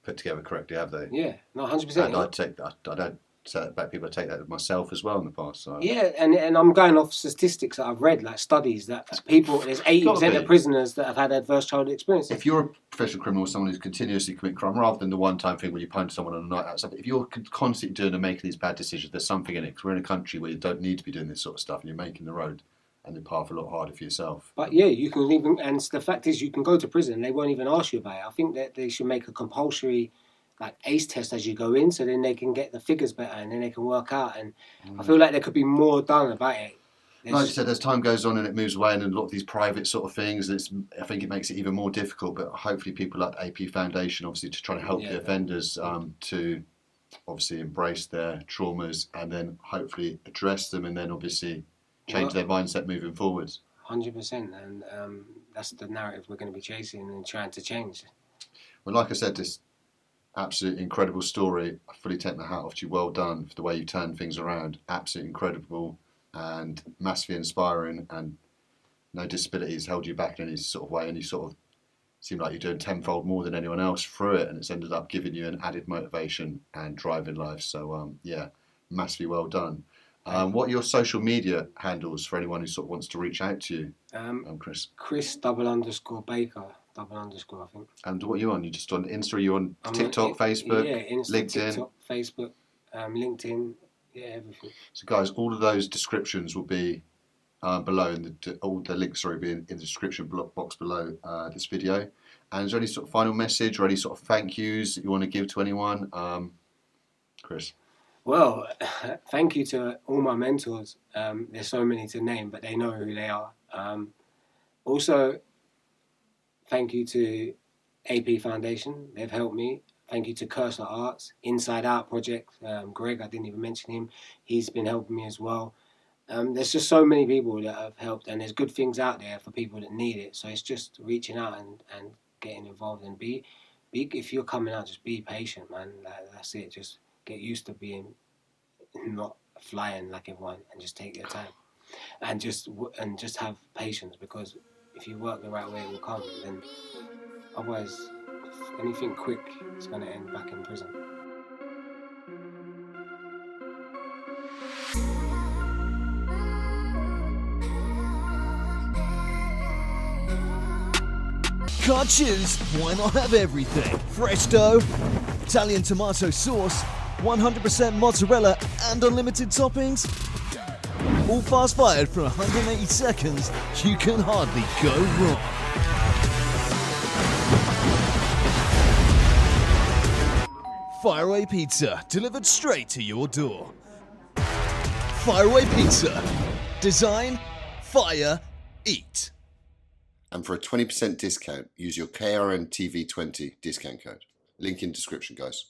put together correctly, have they? Yeah, no, 100%. And I'd take that. I don't say that about people. I take that myself as well in the past. So. Yeah, and I'm going off statistics that I've read, like studies that there's 80% of prisoners that have had adverse childhood experiences. If you're a professional criminal, someone who's continuously committing crime, rather than the one-time thing where you punch someone on a night out, if you're constantly doing and making these bad decisions, there's something in it. Because we're in a country where you don't need to be doing this sort of stuff, and you're making the road and the path a lot harder for yourself. But yeah, you can even, and the fact is, you can go to prison and they won't even ask you about it. I think that they should make a compulsory ACE test as you go in, so then they can get the figures better and then they can work out. And I feel like there could be more done about it. Like you said, as time goes on and it moves away, and a lot of these private sort of things, I think it makes it even more difficult. But hopefully, people like the AP Foundation, obviously, to try to help the offenders to obviously embrace their traumas and then hopefully address them, and then obviously change their mindset moving forwards. 100%, and that's the narrative we're going to be chasing and trying to change. Well, like I said, this absolutely incredible story. I fully take my hat off to you. Well done for the way you turned things around. Absolutely incredible and massively inspiring. And no disabilities held you back in any sort of way. And you sort of seem like you're doing tenfold more than anyone else through it. And it's ended up giving you an added motivation and drive in life. So yeah, massively well done. What are your social media handles for anyone who sort of wants to reach out to you, Chris? Chris_Baker. _, I think. And what are you on? You just on Insta? You're on TikTok, Facebook, LinkedIn? TikTok, Facebook, LinkedIn, everything. So guys, all of those descriptions will be below, all the links will be in the description box below this video. And is there any sort of final message or any sort of thank yous that you want to give to anyone? Chris? Well, thank you to all my mentors. There's so many to name, but they know who they are. Also, thank you to AP Foundation. They've helped me. Thank you to Cursor Arts, Inside Out Project. Greg, I didn't even mention him. He's been helping me as well. There's just so many people that have helped, and there's good things out there for people that need it. So it's just reaching out and getting involved, and be if you're coming out, just be patient, man. That's it. Just get used to being not flying like everyone, and just take your time, and just have patience, because if you work the right way, it will come. Then otherwise, anything quick is going to end back in prison. Can't choose? Why not have everything? Fresh dough, Italian tomato sauce, 100% mozzarella and unlimited toppings? All fast fired from 180 seconds, you can hardly go wrong. Fireaway Pizza, delivered straight to your door. Fireaway Pizza. Design, fire, eat. And for a 20% discount, use your KRNTV20 discount code. Link in description, guys.